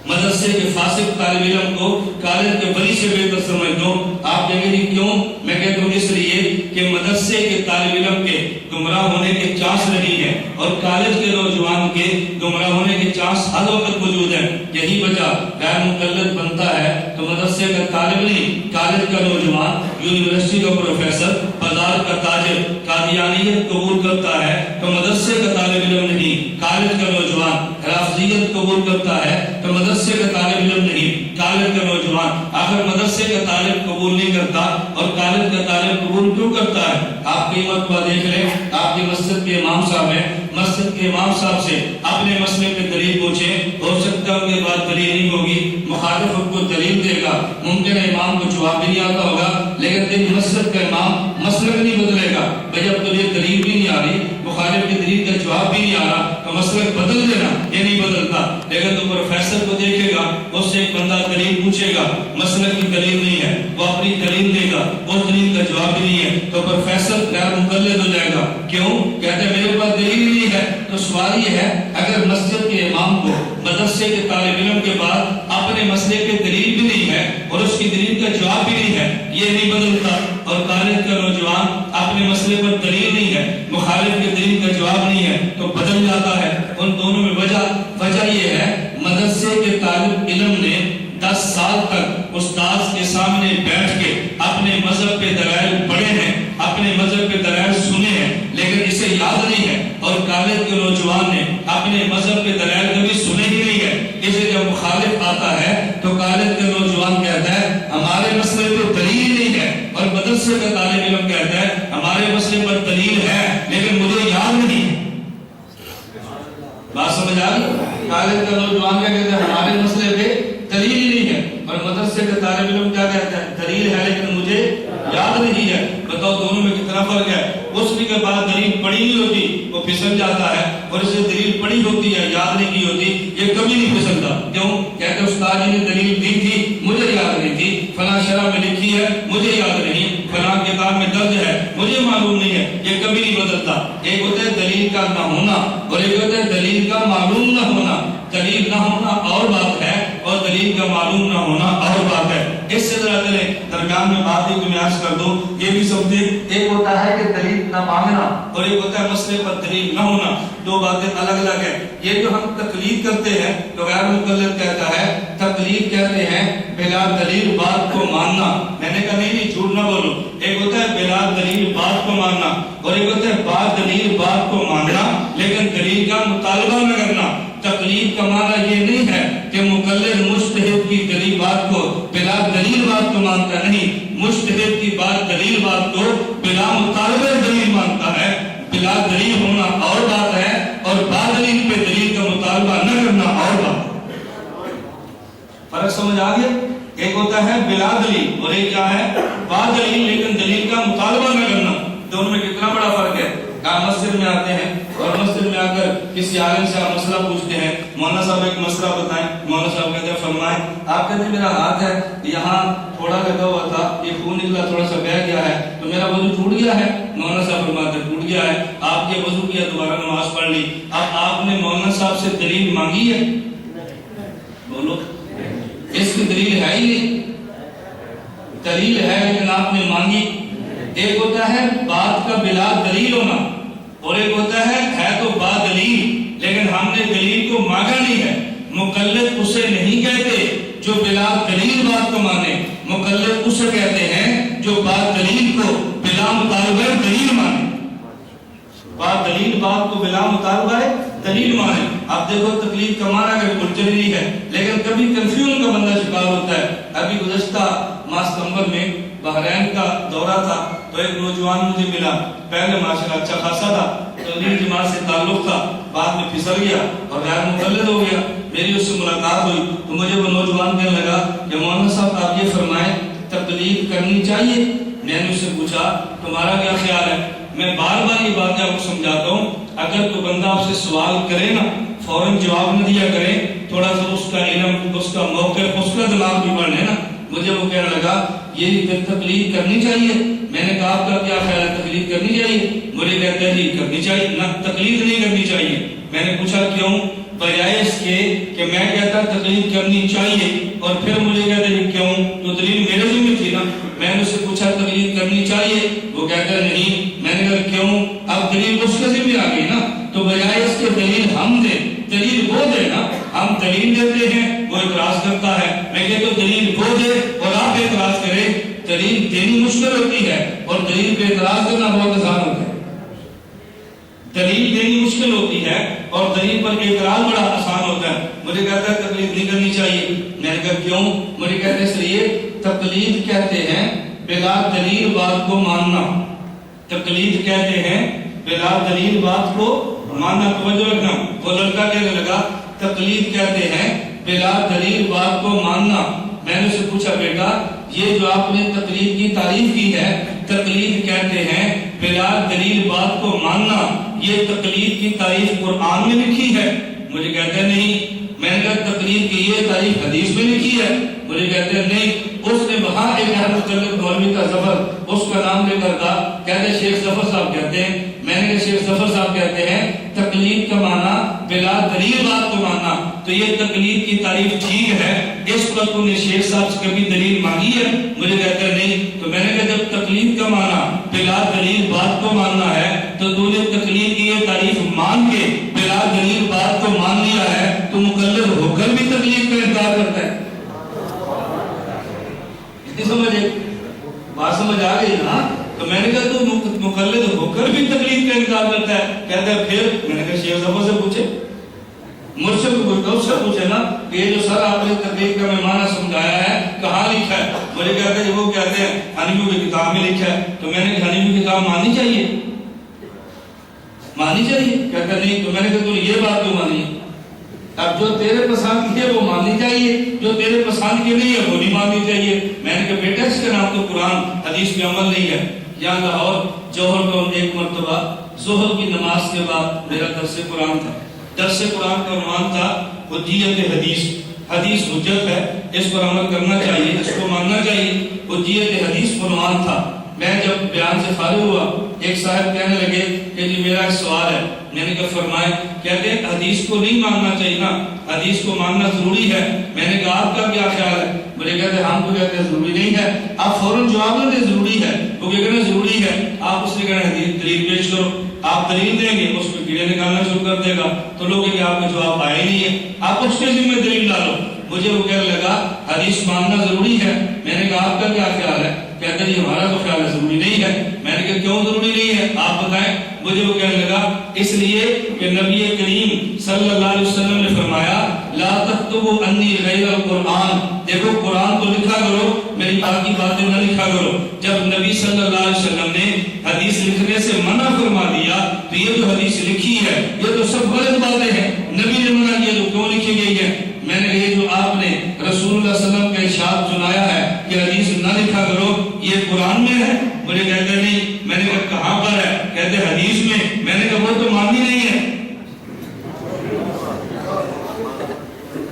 مدرسے کے فاسق طالب علم کو کالج کے ولی سے بہتر سمجھتا ہوں۔ آپ کہیں گے کیوں؟ میں کہتا ہوں اس لیے کہ مدرسے کے طالب علم کے گمراہ ہونے کے چانس نہیں ہے اور کالج کے نوجوان کے گمراہ ہونے کے چانس ہر وقت موجود ہے۔ یہی وجہ غیر مقلد بنتا ہے تو مدرسے کا طالب نہیں، کالج کا نوجوان، یونیورسٹی کا پروفیسر، بازار کا تاجر قادیانیت قبول کرتا ہے تو مدرسے کا طالب علم نہیں، کالج کا نوجوان رافضیت قبول کرتا ہے تو مدرسے کا طالب علم نہیں، کالج کا نوجوان۔ اگر مدرسے کا طالب قبول نہیں کرتا اور کالج کا طالب قبول کیوں کرتا ہے؟ آپ کی مرتبہ دیکھ لیں، آپ کی مسجد کے امام صاحب ہیں، مسجد کے امام صاحب سے اپنے مسئلے پہ دلیل پوچھیں، ہو سکتا ہے ان کے بعد دلیل نہیں ہوگی، مخالف ان کو دلیل دے گا، ممکن ہے امام کو جواب بھی نہیں آتا ہوگا، لیکن ایک مسجد کا امام مسلک نہیں بدلے گا۔ بھئی جب تجھے دلیل بھی نہیں آ رہی، مخالف کی دلیل کا جواب بھی نہیں آ رہا، تو مسلک بدل دینا، یہ نہیں بدلتا۔ لیکن تو پروفیسر کو دیکھے گا، اس سے ایک بندہ دلیل پوچھے گا، مسلک کی دلیل نہیں ہے، وہ اپنی دلیل دے گا، اس دلیل کا جواب بھی نہیں ہے، تو پروفیسر غیر مقلد ہو جائے گا۔ کیوں؟ کہتے ہیں میرے پاس دلیل نہیں ہے۔ تو سوال یہ ہے، اگر مسجد کے امام کو مدرسے کے طالب علم کے بعد اپنے مسئلے کے دلیل بھی نہیں ہے اور اس کی دلیل کا جواب بھی نہیں ہے، یہ نہیں بدلتا، اور کالج کا نوجوان اپنے مسئلے پر دلیل نہیں ہے، مخالف کی دلیل کا جواب نہیں ہے تو بدل جاتا ہے۔ ان دونوں میں وجہ یہ ہے، مدرسے کے طالب علم نے 10 سال تک استاذ کے سامنے بیٹھ کے اپنے مذہب پہ دلائل پڑھے ہیں، اپنے مذہب پہ دلائل سنے ہیں، لیکن اسے یاد نہیں ہے، اور کالج کے نوجوان نے اپنے مذہب پہ دلائل کبھی سنے ہی نہیں ہے۔ اسے جب مخالف آتا ہے تو کالج کا نوجوان کہتا ہے ہمارے مسئلے پہ دلیل نہیں ہے، اور مدرسے کا طالب علم کہتا ہے ہمارے مسئلے پر دلیل ہے لیکن مجھے یاد نہیں ہے۔ بات سمجھ آ گئی؟ کالج کا نوجوان کیا کہتا ہے ہمارے مسئلے پہ دلیل نہیں ہے، اور مدرسے کا طالب علم کیا کہتا ہے دلیل ہے لیکن مجھے یاد نہیں ہے۔ بتاؤ دونوں میں کتنا فرق ہے؟ اس کے بعد دلیل پڑھی نہیں ہوتی وہ پھسل جاتا ہے، اور اسے دلیل پڑھی ہوتی ہے یاد نہیں کی ہوتی، یہ کبھی نہیں پھسلتا۔ کیوں؟ کہتے استاد جی نے دلیل دی تھی مجھے یاد نہیں تھی، فلاں شرح میں لکھی ہے مجھے یاد نہیں، فلاں کتاب میں درج ہے مجھے معلوم نہیں ہے، یہ کبھی نہیں بدلتا۔ ایک ہوتا ہے دلیل کا نہ ہونا اور ایک ہوتا ہے دلیل کا معلوم نہ ہونا۔ دلیل نہ ہونا اور بات ہے اور دلیل کا معلوم نہ ہونا اور بات ہے۔ اس سے ذرا درمیان میں بات ہی تمہیں عرض کر دوں، یہ بھی سمجھے، ایک ہوتا ہے کہ دلیل نہ مانگنا اور ایک ہوتا ہے مسئلے پر دلیل نہ ہونا، دو باتیں الگ الگ ہیں۔ یہ جو ہم تقلید کرتے ہیں تو غیر مقلد کہتا ہے تقلید کہتے ہیں بلا دلیل بات کو ماننا۔ میں نے کہا نہیں جھوٹ نہ بولو، ایک ہوتا ہے بلا دلیل بات کو ماننا اور ایک ہوتا ہے با دلیل بات کو ماننا لیکن دلیل کا مطالبہ نہ کرنا۔ تقلید کا معنی یہ نہیں ہے کہ مقلد مجتہد کی دلیل بات کو بلا دلیل بات کو مانتا نہیں، مجتہد کی بات دلیل بات کو بلا مطالبہ دلیل مانتا ہے۔ بلا دلیل ہونا اور بات ہے اور با دلیل پہ دلیل کا مطالبہ نہ کرنا اور بات ہے۔ فرق سمجھ آ گیا؟ ایک ہوتا ہے بلا دلیل اور ایک کیا ہے با دلیل لیکن دلیل کا مطالبہ نہ کرنا۔ دونوں میں کتنا بڑا فرق ہے؟ آپ مسجد میں آتے ہیں اور مسجد میں آ کر کسی عالم سے آپ مسئلہ پوچھتے ہیں، مولانا صاحب ایک مسئلہ بتائیں، مولانا صاحب کہتے ہیں فرمائیں، آپ کہتے ہیں میرا ہاتھ ہے یہاں تھوڑا لگا ہوا تھا، یہ خون نکلا تھوڑا سا بہہ گیا ہے تو میرا وضو ٹوٹ گیا ہے؟ مولانا صاحب فرماتے ہیں ٹوٹ گیا ہے، آپ نے وضو کیا دوبارہ نماز پڑھ لی۔ اب آپ نے مولانا صاحب سے دلیل مانگی ہے؟ بولو، اس کی دلیل ہے ہی نہیں، دلیل ہے لیکن آپ نے مانگی۔ ایک ہوتا ہے بات کا بلا دلیل ہونا اور ایک ہوتا ہے تو با دلیل لیکن ہم نے دلیل کو مانگا نہیں ہے۔ مقلد اسے نہیں کہتے جو بلا دلیل بات کو مانے، مقلد اسے کہتے ہیں جو با دلیل کو بلا مطالبہ دلیل مانے، با دلیل بات کو بلا مطالبہ دلیل مانے۔ اب دیکھو تقلید کا معنی اگر کلچری ہے لیکن کبھی کنفیوژن کا بندہ شکار ہوتا ہے۔ ابھی گزشتہ ماہ ستمبر میں بحرین کا دورہ تھا تو ایک نوجوان مجھے ملا، پہلے ماشاءاللہ اچھا خاصا تھا، تبلیغ جماعت سے تعلق تھا، بعد میں پھسل گیا اور غیر مقلد ہو گیا۔ میری اس سے ملاقات ہوئی تو مجھے وہ نوجوان کہنے لگا کہ مولانا صاحب آپ یہ فرمائیں تقلید کرنی چاہیے؟ میں نے اس سے پوچھا تمہارا کیا خیال ہے؟ میں بار بار یہ باتیں آپ کو سمجھاتا ہوں، اگر کوئی بندہ آپ سے سوال کرے نا فوراً جواب نہ دیا کرے، تھوڑا سا اس کا علم، اس کا موقف، اس کا دماغ بھی پڑھ لے نا۔ مجھے وہ کہنے لگا یہ تقلید کرنی چاہیے؟ میں نے کہا آپ کا کیا خیال ہے تقلید کرنی چاہیے؟ مجھے کہتا ہے جی کرنی چاہیے، نہ تقلید نہیں کرنی چاہیے۔ میں نے پوچھا کیوں؟ بجائے اس کے کہ میں کہتا تقلید کرنی چاہیے اور پھر مجھے کہتا ہے کیوں، تو دلیل میرے ذمہ تھی نا۔ میں نے اس سے پوچھا تقلید کرنی چاہیے، وہ کہتا ہے نہیں۔ میں نے کہا کیوں؟ اب دلیل اس کے ذمہ آ گئی نا، تو بجائے اس کے دلیل ہم دیں، دلیل وہ دے نا۔ ہم دلیل دیتے ہیں وہ اعتراض کرتا ہے، میں کہتا ہوں دلیل وہ دے اور آپ اعتراض کریں۔ دلیل دینی مشکل ہوتی ہے اور دلیل پہ اعتراض کرنا بہت آسان ہوتا ہے۔ دلیل دینی مشکل ہوتی ہے اور دلیل پر اعتراض بڑا آسان ہوتا ہے. مجھے کہتا ہے تقلید نہیں کرنی چاہیے. میں نے کہا کیوں؟ مجھے کہتے ہیں اس لیے تقلید کہتے ہیں بلا دلیل بات کو ماننا. تقلید کہتے ہیں بلا دلیل بات کو ماننا. توجہ رکھنا. وہ لڑکا کہنے لگا تقلید کہتے ہیں بلا دلیل بات کو ماننا. میں نے اسے پوچھا بیٹا یہ جو آپ نے تقلید کی تعریف کی ہے, تقلید کہتے ہیں بلا دلیل بات کو ماننا, یہ تقلید کی تعریف قرآن میں لکھی ہے؟ مجھے کہتے ہیں نہیں. میں نے کہا تقلید کی یہ تعریف حدیث میں لکھی ہے؟ مجھے کہتے ہیں نہیں. اس نے وہاں ایک متعلق مولوی کا ظفر اس کا نام لے کر کہا, کہتے ہیں شیخ ظفر صاحب کہتے ہیں. میں نے کہا شیخ ظفر صاحب کہتے ہیں تقلید کا معنی بلا دلیل بات کو ماننا, تو یہ تقلید کی تعریف ٹھیک ہے, اس پر تو نے شیخ صاحب سے کبھی دلیل مانگی ہے؟ مجھے کہتے ہیں نہیں. تو میں نے کہا جب تقلید کا معنی بلا دلیل بات کو ماننا ہے تو تو نے تقلید کی یہ تعریف مان کے بلا دلیل بات کو مان لیا ہے, تو مقلد ہو کر بھی تقلید کا انکار کرتا ہے. سمجھے بات سمجھ آ گئی نا؟ تو میں نے کہا تو مقلد ہو کر بھی تقلید کا انکار کرتا ہے. کہتا ہے پھر؟ میں نے کہا شیخ ظفر سے پوچھے, مجھ سے اس سے پوچھے نا کہ یہ جو سر آپ نے تقلید کا میں معنی سمجھایا ہے کہاں لکھا ہے؟ مجھے کہتے ہیں وہ کہتے ہیں حنیفیوں کی کتاب میں لکھا ہے. تو میں نے کہا حنیفیوں کی کتاب ماننی چاہیے؟ ماننی چاہیے؟ کہتا نہیں. تو میں نے کہا تو یہ بات کیوں مانی؟ اب جو تیرے پسند کی ہے وہ ماننی چاہیے, جو تیرے پسند کی نہیں ہے وہ نہیں ماننی چاہیے. میں نے کہا بیٹا اس کا نام تو قرآن حدیث پہ عمل نہیں ہے. یہاں لاہور جوہر کا ایک مرتبہ ظہر کی نماز کے بعد میرا درس قرآن تھا. درس قرآن کا عنوان تھا حجیت حدیث. حدیث حجت ہے, اس پر عمل کرنا چاہیے, اس کو ماننا چاہیے. حجیت حدیث پر عنوان تھا. میں جب بیان سے فارغ ہوا ایک صاحب کہنے لگے کہ جی میرا ایک سوال ہے. میں نے کہا فرمائے. کہتے ہیں حدیث کو نہیں ماننا چاہیے نا, حدیث کو ماننا ضروری ہے. میں نے کہا آپ کا کیا خیال ہے؟ مجھے کہتے ہیں ہم تو کہتے ہیں ضروری نہیں ہے. آپ فوراً جواب نہ دیں ضروری ہے, وہ کہتے ہیں ضروری ہے. آپ اس سے کہنا حدیث دلیل پیش کرو. آپ دلیل دیں گے اس کو کیڑے نکالنا شروع کر دے گا, تو لوگ کہ آپ کا جواب آیا ہی نہیں ہے, آپ اس کے ذمہ دلیل ڈالو. مجھے وہ کہنے لگا حدیث ماننا ضروری ہے. میں نے کہا آپ کا کیا خیال ہے؟ کہتے ہیں ہمارا تو خیال ہے ضروری نہیں ہے. میں نے کہا کیوں ضروری نہیں ہے آپ بتائیں. مجھے وہ کہنے لگا اس لیے کہ نبی کریم صلی اللہ علیہ وسلم نے فرمایا لا تكتبوا عنی غیر القرآن. دیکھو قرآن کو لکھا کرو, میری باقی باتیں نہ لکھا کرو. جب نبی صلی اللہ علیہ وسلم نے حدیث لکھنے سے منع فرما دیا تو یہ جو حدیث لکھی ہے یہ تو سب غلط باتیں ہیں. نبی نے منع کیا تو کیوں لکھی گئی ہے؟ میں نے یہ جو آپ نے رسول اللہ صلی اللہ علیہ وسلم کا ارشاد سنایا ہے کہ حدیث نہ لکھا کرو, یہ قرآن میں ہے؟ مجھے کہتے نہیں. میں نے کہا کہاں پر ہے؟ کہتے حدیث میں. میں نے کہا وہ تو ماننی نہیں ہے.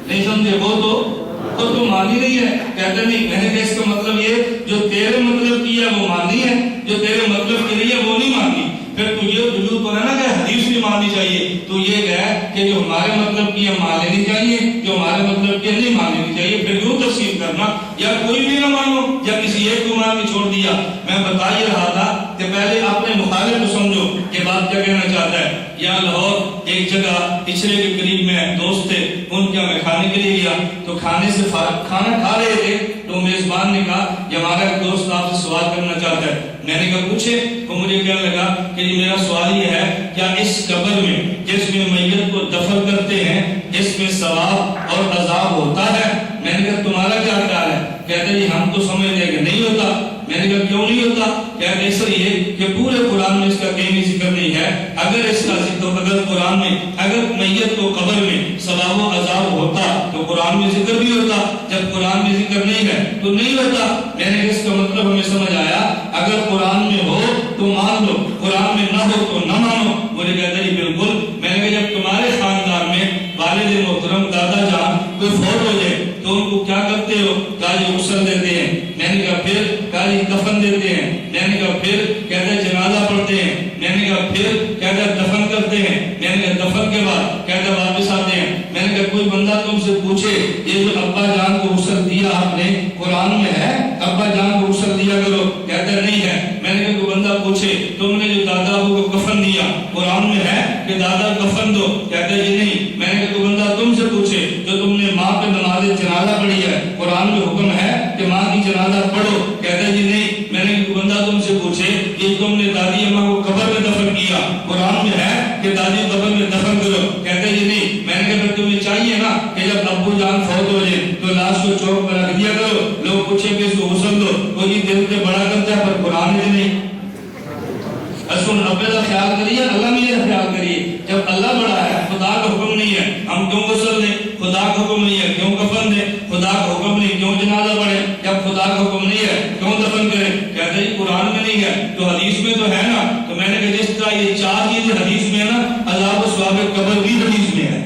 نہیں سمجھے, وہ تو مانی نہیں ہے. کہتے نہیں. میں نے کہا اس کا مطلب یہ جو تیرے مطلب کی ہے وہ ماننی ہے, جو تیرے مطلب کی نہیں ہے وہ نہیں ماننی. پھر تو یہ دلیل تو ہے نا کہ حدیث نہیں ماننی چاہیے, تو یہ کہے کہ جو ہمارے مطلب کی ہے مان لینی چاہیے, جو ہمارے مطلب کی نہیں مان لینی چاہیے. پھر یوں تقسیم کرنا یا کوئی بھی نہ مانو یا کسی ایک کو مان کے چھوڑ دیا. میں بتا ہی رہا تھا کہ پہلے اپنے مخالف کو سمجھو کہ بات کیا کہنا چاہتا ہے. یہاں لاہور ایک جگہ پچھلے کے قریب میں دوست تھے, ان کے میں کھانے کے لیے گیا تو کھانے سے کھانا کھا رہے تھے تو میزبان نے کہا کہ ہمارا ایک دوست آپ سے سوال کرنا چاہتا ہے. میں نے کہا پوچھے. تو مجھے کہنے لگا کہ میرا سوال یہ ہے کیا اس قبر میں جس میں میت کو دفن کرتے ہیں اس میں ثواب اور عذاب ہوتا ہے؟ میں نے کہا تمہارا کیا خیال ہے؟ کہتے جی ہم تو سمجھتے ہیں کہ نہیں ہوتا. میں نے کہا کیوں نہیں ہوتا؟ کہتے اس لیے کہ پورے قرآن میں اس کا کہیں ذکر نہیں ہے. اگر اس کا ذکر اگر قرآن میں اگر میت کو قبر میں ثواب و عذاب ہوتا تو قرآن میں ذکر بھی ہوتا. جب قرآن میں ذکر نہیں ہے تو نہیں ہوتا. میں نے اس کا مطلب ہمیں سمجھ آیا, اگر قرآن میں ہو تو مان لو, قرآن میں نہ ہو تو نہ مانو. مجھے کہتا جی بالکل. میں نے کہا جب تمہارے خاندان میں والد محترم دادا جان کوئی فوت ہو جائے تو ان کو کیا کرتے ہو؟ کہا جی غسل دیتے ہیں. میں نے کہا پھر؟ کہا جی کفن دیتے ہیں. میں نے کہا پھر؟ کہتے ہیں جنازہ پڑھتے ہیں. میں نے کہا پھر؟ کہتے ہیں دفن کرتے ہیں. میں نے کہا دفن کے بعد کہتے ہیں واپس آتے ہیں. میں نے کہا کوئی بندہ تم سے پوچھے یہ جو ابا جان کو غسل دیا آپ نے قرآن میں ہے؟ ابا جان کو غسل دیا کرو. کہتے نہیں ہے. میں نے کہا کوئی بندہ پوچھے تم نے جو دادا کو کفن دیا قرآن میں ہے کہ دادا کفن دو؟ کہتے جی نہیں. میں نے کہا کوئی بندہ تم سے پوچھے جو تم نے ماں پہ نماز جنازہ پڑھی ہے قرآن میں حکم ہے کہ ماں کی جنازہ پڑھو؟ کہتے جی نہیں. میں نے کوئی بندہ تم سے پوچھے کہ تم نے دادی اماں کو قبر میں دفن کیا قرآن میں ہے کہ دادی قبر میں دفن کرو، کہتے جی نہیں۔ میں نے کہا پھر تمہیں چاہیے نا کہ جب ابو جان فوت ہو جائے تو لاش کو چوک پر رکھ دیا کرو، لوگ پوچھیں کہ اس کو غسل دو، کوئی دل سے بڑا کرتا ہے پر قرآن میں نہیں۔ اصل رب کا خیال کریے، اللہ میرا خیال کریے۔ جب اللہ بڑا ہے، خدا کا حکم نہیں ہے ہم کیوں غسل دیں، خدا کا حکم نہیں ہے کیوں کفن دیں، خدا کا حکم نہیں کیوں جنازہ پڑھے، جب خدا کا حکم نہیں ہے کیوں دفن کریں؟ کہتے ہیں قرآن میں نہیں ہے تو حدیث میں تو ہے نا۔ تو میں نے کہا جس طرح یہ چار چیزیں حدیث میں ہے نا، عذاب و ثواب قبر بھی حدیث میں ہے۔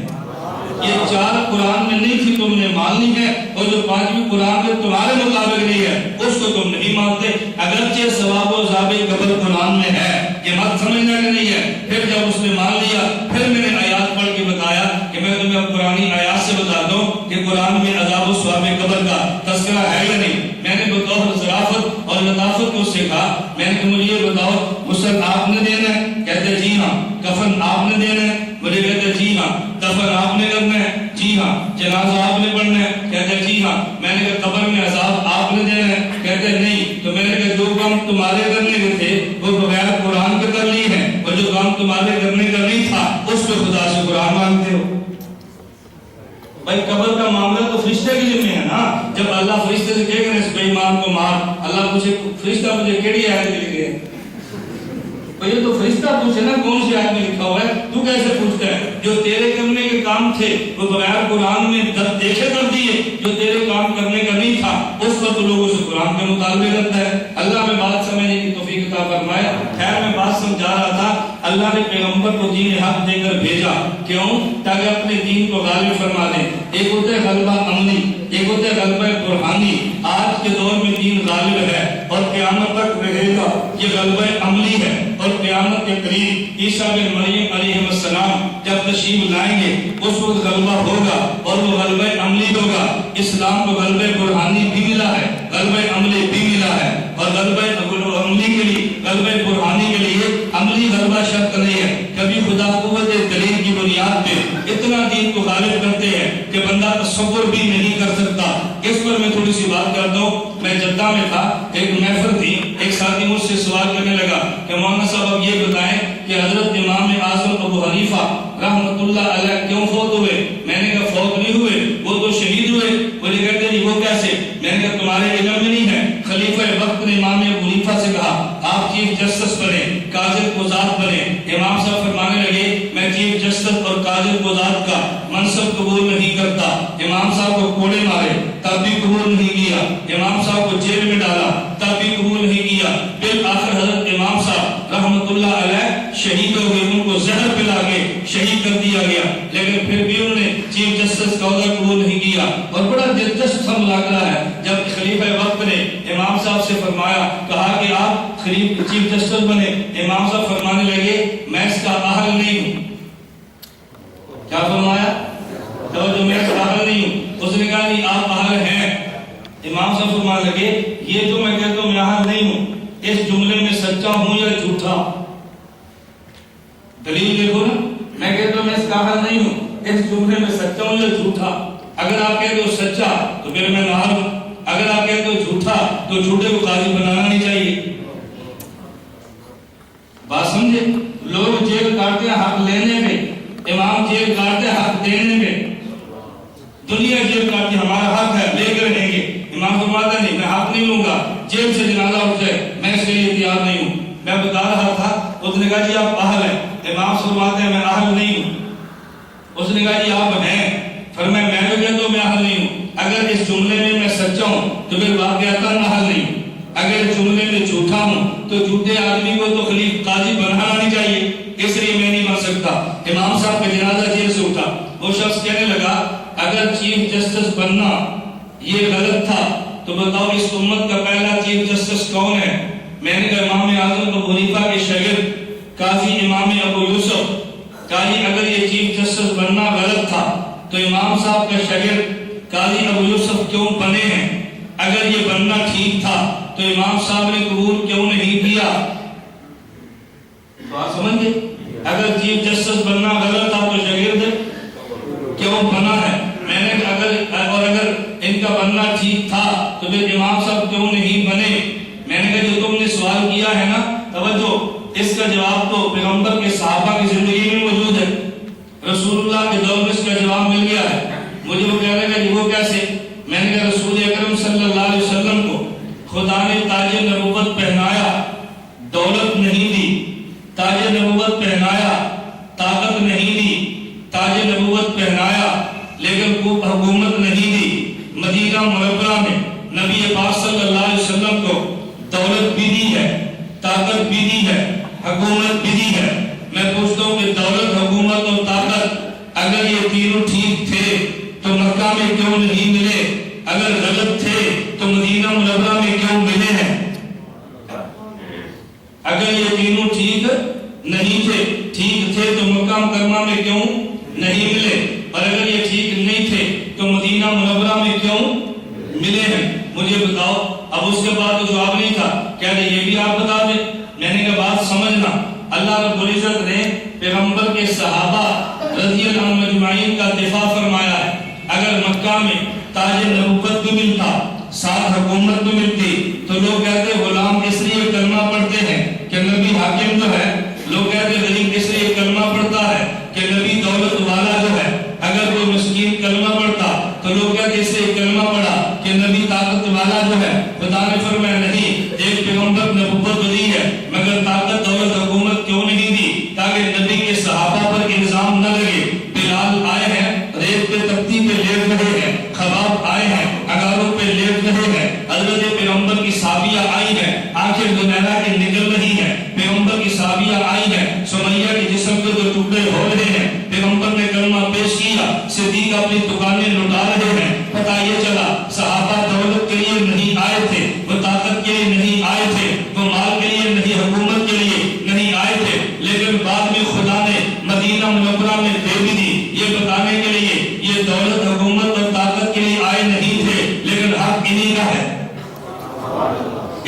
یہ چار قرآن میں نہیں تھی، تم نے مان لی ہے، اور جو پانچویں قرآن میں تمہارے مطابق نہیں ہے اس کو تم نہیں مانتے، اگرچہ ثواب و عذاب قبر قرآن میں ہے۔ یہ مت سمجھنا کہ نہیں ہے۔ پھر جب اس نے مان لیا، پھر میں نے آیات پڑھ کے بتایا کہ میں تمہیں اب قرآنی آیات سے بتا دوں کہ قرآن میں عذاب و ثواب قبر کا تذکرہ ہے یا نہیں۔ میں نے بطور ظرافت اور لطافت کو اس سے کہا، میں نے کہا مجھے یہ بتاؤ غسل آپ نے دینا ہے؟ کہتے جی ہاں۔ کفن آپ نے دینا ہے؟ مجھے کہتے جی ہاں۔ دفن آپ نے کرنا ہے؟ جی ہاں۔ جنازہ آپ نے پڑھنا ہے؟ کہتے جی ہاں۔ میں نے کہا قبر میں عذاب آپ نے دینا ہے؟ کہتے نہیں۔ تو میں نے کہا جو کام تمہارے کرنے کے تھے وہ بغیر قرآن کے کر لی ہے، اور جو کام تمہارے کرنے کا نہیں تھا اس پہ خدا سے قرآن مانگتے ہو۔ بھائی قبر کا معاملہ تو فرشتے کے ذمہ ہے نا۔ جب اللہ فرشتے سے کہے گا اس بے ایمان کو مار، اللہ پوچھے فرشتہ مجھے کیڑی آیت لکھ گئے؟ یہ تو فرشتہ پوچھے نا کون سی آیت میں لکھا ہوا ہے، تو کیسے پوچھتا ہے؟ جو تیرے کرنے کے کام تھے وہ بغیر قرآن میں دیکھے کر دیے، جو تیرے کام کرنے کا نہیں تھا اس پر تو لوگوں سے قرآن کے مطالبے کرتا ہے۔ اللہ میں بات سمجھنے کی توفیق عطا فرمائے۔ خیر میں بات سمجھا رہا تھا، اللہ نے پیغمبر کو دین حق دے کر بھیجا، کیوں؟ تاکہ اپنے دین کو غالب فرما دے۔ ایک ہوتا ہے غلبہ عملی، ایک ہوتا ہے غلبہ برہانی۔ آج کے دور میں دین غالب ہے اور قیامت تک رہے گا، یہ غلبہ عملی ہے۔ اور قیامت کے قریب عیسیٰ بن مریم علیہ السلام جب تشریف لائیں گے اس وقت غلبہ ہوگا، اور وہ غلبہ عملی ہوگا۔ اسلام کو غلبہ برہانی بھی ملا ہے، غلبہ عملی بھی ملا ہے، اور غلبہ عملی کے لیے، غلبہ برہانی کے لیے عملی غلبہ شرط نہیں ہے۔ کبھی خدا قوت دلیل کی بنیاد پہ اتنا دین کو غالب کرتے ہیں کہ بندہ تصور بھی نہیں کر سکتا۔ اس پر میں تھوڑی سی بات کر دوں۔ میں جدہ میں تھا، ایک محفل تھی، ایک ساتھی مجھ سے سوال کرنے لگا کہ مولانا صاحب اب یہ بتائیں کہ حضرت امام اعظم ابو حنیفہ رحمۃ اللہ علیہ کیوں فوت ہوئے؟ میں نے کہا فوت نہیں ہوئے، وہ تو شہید ہوئے۔ مجھے کہتے ہیں وہ کیسے؟ میں نے کہا تمہارے علم میں نہیں ہے۔ خلیفہ وقت نے امام ابو حنیفہ سے کہا آپ چیف جسٹس بنے، قاضی قضات بنے۔ امام صاحب فرمانے لگے میں چیف جسٹس اور قاضی قضات کا منصب قبول نہیں کرتا۔ امام صاحب کو کوڑے مارے تب بھی قبول نہیں کیا، امام صاحب کو جیل میں ڈالا تب بھی قبول نہیں کیا۔ بالآخر حضرت امام صاحب رحمۃ اللہ علیہ شہید ہو گئے، ان کو زہر پلا کے شہید کر دیا گیا، لیکن پھر بھی انہوں نے چیف جسٹس کا عہدہ قبول نہیں کیا۔ اور بڑا دلچسپ سا ملاقہ ہے، جب خلیفہ وقت نے امام صاحب سے فرمایا، کہا کہ آپ چیف جسٹس بنے، امام صاحب فرمانے لگے میں اس کا اہل نہیں ہوں۔ کیا فرمایا؟ تو میں اس کا اہل نہیں ہوں۔ اس نے کہا نہیں آپ اہل ہیں۔ امام صاحب فرمانے لگے یہ جو میں کہتا ہوں میں اہل نہیں ہوں، اس جملے میں سچا ہوں یا جھوٹا؟ دلیل دیکھو نا، میں کہتا ہوں میں اس کا اہل نہیں ہوں، اس جملے میں سچا ہوں یا جھوٹا؟ اگر آپ کہتے ہو سچا تو پھر میں اہل ہوں، اگر آپ کہتے ہو جھوٹا تو جھوٹے کو قاضی بنانا نہیں چاہیے۔ بات سمجھے؟ لوگ جیل کاٹتے ہیں حق لینے پہ، امام جیل کاٹتے ہیں حق دینے پہ، دنیا جیل کاٹتی ہمارا حق ہے لے کر رہیں گے۔ امام فرماتا نہیں میں حق نہیں لوں گا، جیل سے جنازہ اٹھ جائے میں اس کے لیے تیار نہیں ہوں۔ میں بتا رہا تھا، اس نے کہا جی آپ اہل ہیں، امام فرماتے ہیں میں اہل نہیں ہوں۔ اس نے کہا جی آپ ہیں، فرمایا میں تو کہتا ہوں میں اہل نہیں ہوں۔ اگر اس جملے میں سچا ہوں تو پھر واقعتا اہل نہیں ہوں، اگر اس جملے میں جھوٹا ہوں تو جھوٹے آدمی کو تو خلیفہ قاضی بنانا نہیں چاہیے، اس لیے میں نہیں بن سکتا۔ امام صاحب کا جنازہ جیل سے اٹھا، وہ شخص کہنے لگا اگر چیف جسٹس بننا یہ غلط تھا تو بتاؤ اس امت کا پہلا چیف جسٹس کون ہے؟ میں نے کہا امام اعظم ابو حنیفہ کے شاگرد قاضی امام ابو یوسف۔ قاضی اگر یہ چیف جسٹس بننا غلط تھا تو امام صاحب کا شاگرد قاضی ابو یوسف کیوں بنے ہیں؟ اگر یہ بننا ٹھیک تھا تو امام صاحب نے قبول کیوں نہیں کیا؟ بات سمجھے؟ اگر چیف جسٹس بننا غلط تھا تو شاگرد کیوں بنا ہے؟ میں نے اگر ان کا بننا ٹھیک تھا تو پھر امام صاحب کیوں نہیں بنے؟ میں نے کہا جو تم نے سوال کیا ہے نا، توجہ، اس کا جواب تو پیغمبر کے صحابہ کی زندگی میں رسول اللہ کے دور میں اس کا جواب مل گیا ہے۔ مجھے وہ کہنے لگا کہ وہ کیسے؟ میں نے کہا رسول اکرم صلی اللہ علیہ وسلم کو خدا نے تاج نبوت پہنایا، دولت نہیں دی، تاج نبوت پہنایا، طاقت نہیں دی، تاج نبوت پہنایا لیکن خوب حکومت نہیں دی۔ مدینہ منورہ میں نبی پاک صلی اللہ علیہ وسلم کو دولت بھی دی ہے، طاقت بھی دی ہے، حکومت بھی دی ہے۔ میں پوچھتا ہوں کہ دولت، حکومت اور طاقت اگر یہ تینوں ٹھیک تھے تو مکہ میں کیوں نہیں ملے؟ اگر غلط تھے تو مدینہ منورہ میں کیوں ملے ہیں؟ اگر یہ تینوں ٹھیک نہیں تھے، ٹھیک تھے تو مکہ مکرمہ میں کیوں نہیں ملے؟ اور اگر یہ ٹھیک نہیں تھے تو مدینہ منورہ میں کیوں ملے ہیں؟ مجھے بتاؤ۔ اب اس کے بعد تو جواب نہیں تھا، کہتے یہ بھی آپ بتا دیں۔ میں نے کہا بات سمجھنا، اللہ رب العزت نے پیغمبر کے صحابہ رضی اللہ عنہم اجمعین کا دفاع فرمایا ہے۔ اگر مکہ میں تاج نبوت بھی ملتا، ساتھ حکومت بھی ملتی، تو لوگ کہتے غلام اس لیے کلمہ پڑھتے ہیں کہ نبی حاکم تو ہے، لوگ کہتے غریب اس لیے کلمہ پڑھتا ہے کہ نبی دولت والا جو ہے، اگر کوئی مسکین کلمہ پڑھتا تو لوگ کہتے اس لیے کلمہ پڑھا کہ نبی طاقت والا جو ہے۔ خدا نے فرمایا نہیں، ایک پیغمبر نبوت دی ہے مگر طاقت دولت حکومت کیوں نہیں دی؟ تاکہ نبی کے صحابہ پر الزام نہ لگے۔ بلال آئے ہیں، ریت پہ تختی پہ لیٹ رہے ہیں، خباب آئے ہیں، اگاروں پہ لیٹ رہے ہیں، حضرت پیغمبر کی صحابیہ آئی ہیں، آنکھیں زنیرہ کے نکل رہی ہیں، پیغمبر کی صحابیہ آئی ہیں، سمیہ کے جسم کے دو ٹکڑے ہو رہے ہیں، پیغمبر نے کلمہ پیش کیا، صدیق اپنی دکانیں لٹا رہے ہیں۔ پتہ یہ چلا صحابہ دولت کے لیے نہیں آئے تھے، وہ طاقت کے لیے نہیں آئے تھے، وہ مال کے لیے نہیں، حکومت کے لیے نہیں آئے تھے، لیکن بعد میں خدا نے مدینہ منورہ میں دے بھی دی، یہ بتانے کے لیے یہ دولت، حکومت اور طاقت کے لیے آئے نہیں تھے لیکن حق انہی کا ہے،